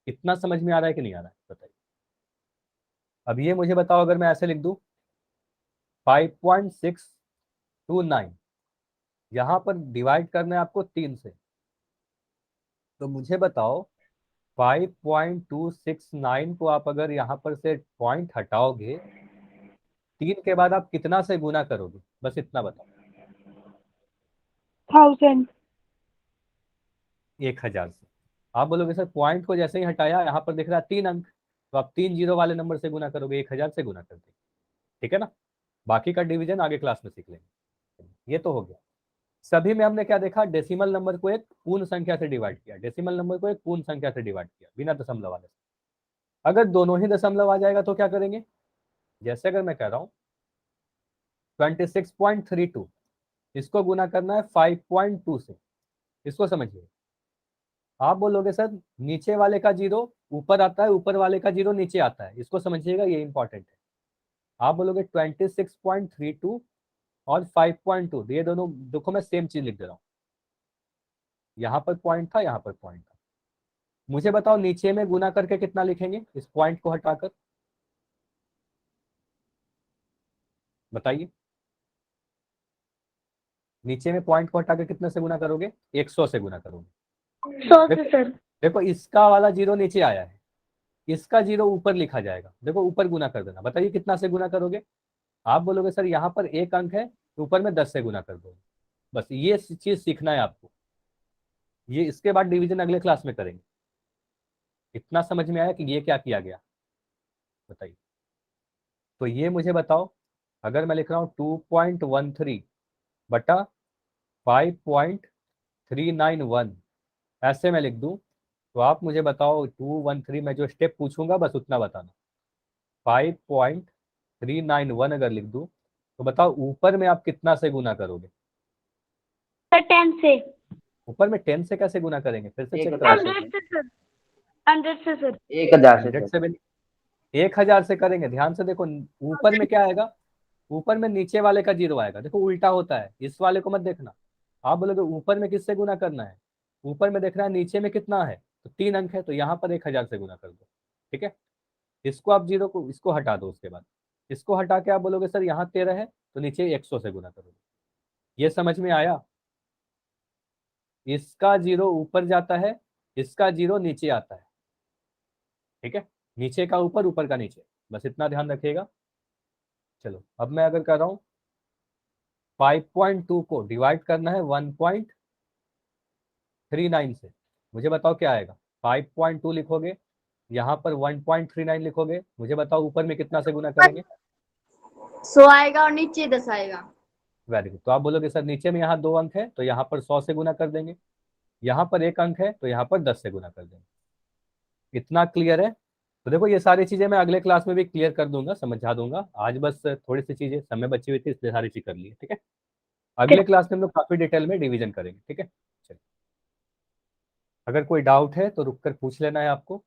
इतना समझ में आ रहा है कि नहीं आ रहा है बताइए? अब ये मुझे बताओ, अगर मैं ऐसे लिख दूं 5.629, यहाँ पर डिवाइड करना है आपको 3 से, तो मुझे बताओ 5.269 को आप अगर यहाँ पर से पॉइंट हटाओगे 3 के बाद आप कितना से गुना करोगे? बस इतना बताओ। 1000। 1000 से। आप बोलोगे सर पॉइंट को जैसे ही हटाया यहाँ पर दिख रहा है 3 अंक, तो आप 3 जीरो वाले नंबर से गुना करोगे, 1000 से गुना कर देंगे। ठीक है ना? बाकी का डिवीजन आगे क्लास में सीख लेंगे। ये तो हो गया। सभी में हमने क्या देखा? डेसिमल नंबर को एक पूर्ण संख्या से डिवाइड किया, डेसिमल नंबर को एक पूर्ण संख्या से डिवाइड किया बिना दशमलव वाले से। अगर दोनों ही दशमलव आ जाएगा तो क्या करेंगे? जैसे अगर मैं कह रहा हूँ 26.32, इसको गुना करना है 5.2 से, इसको समझिए। आप बोलोगे सर नीचे वाले का जीरो ऊपर आता है, ऊपर वाले का जीरो नीचे आता है, इसको समझिएगा, ये इंपॉर्टेंट है। आप बोलोगे 26.32 और 5.2, ये दोनों देखो मैं सेम चीज लिख दे रहा हूँ। यहाँ पर पॉइंट था, यहाँ पर पॉइंट था। मुझे बताओ नीचे में गुना करके कितना लिखेंगे इस पॉइंट को हटाकर? बताइए, नीचे में पॉइंट को हटाकर कितने से गुना करोगे? 100 से गुना करोगे। 100 से सर। देखो इसका वाला जीरो नीचे आया है, इसका जीरो ऊपर लिखा जाएगा, देखो ऊपर गुना कर देना। बताइए कितना से गुना करोगे? आप बोलोगे सर यहाँ पर 1 अंक है तो ऊपर में 10 से गुना कर दो। बस ये चीज सीखना है आपको। ये इसके बाद डिवीजन अगले क्लास में करेंगे। इतना समझ में आया कि ये क्या किया गया? बताइए। तो ये मुझे बताओ, अगर मैं लिख रहा हूँ 2.13 बटा 5.391, ऐसे मैं लिख दूं, तो आप मुझे बताओ 213 में जो स्टेप पूछूंगा बस उतना बताना। 5.391 अगर लिख दूं तो बताओ ऊपर में आप कितना से गुना करोगे? सर 10 से। ऊपर में 10 से कैसे गुना करेंगे? फिर से चेक 100 करो। से सर। 100 से सर। 1000 से 100 सर। से भी 1000 से करेंगे। ध्यान से देखो, ऊपर में क्या आएगा? ऊपर में नीचे वाले का जीरो आएगा। देखो उल्टा होता है, इस वाले को मत देखना। आप बोलोगे ऊपर में किससे गुना करना है? ऊपर में देखना है नीचे में कितना है, तो 3 अंक है, तो यहाँ पर 1000 से गुना कर दो। ठीक है, इसको आप जीरो को इसको हटा दो, उसके बाद इसको हटा के आप बोलोगे सर यहाँ 13 है तो नीचे 100 से गुना करोगे। ये समझ में आया? इसका जीरो ऊपर जाता है, इसका जीरो नीचे आता है। ठीक है, नीचे का ऊपर, ऊपर का नीचे, बस इतना ध्यान रखिएगा। चलो अब मैं अगर कर रहा हूँ 5.2 को डिवाइड करना है 1.39 से, मुझे बताओ क्या आएगा? 5.2 लिखोगे, यहाँ पर 1.39 लिखोगे, मुझे बताओ ऊपर में कितना से गुना करेंगे? 100 आएगा और नीचे 10 आएगा। Very good. तो आप बोलोगे सर नीचे में यहाँ 2 अंक है तो यहाँ पर 100 से गुना कर देंगे, यहाँ पर 1 अंक है तो यहाँ पर 10 से गुना कर देंगे। इतना क्लियर है? तो देखो ये सारी चीजें मैं अगले क्लास में भी क्लियर कर दूंगा, समझा दूंगा। आज बस थोड़ी सी चीजें समय बची हुई थी इसलिए सारी चीज कर ली है। ठीक है, अगले क्लास में हम लोग काफी डिटेल में डिवीजन करेंगे। ठीक है, चलिए, अगर कोई डाउट है तो रुक कर पूछ लेना है आपको।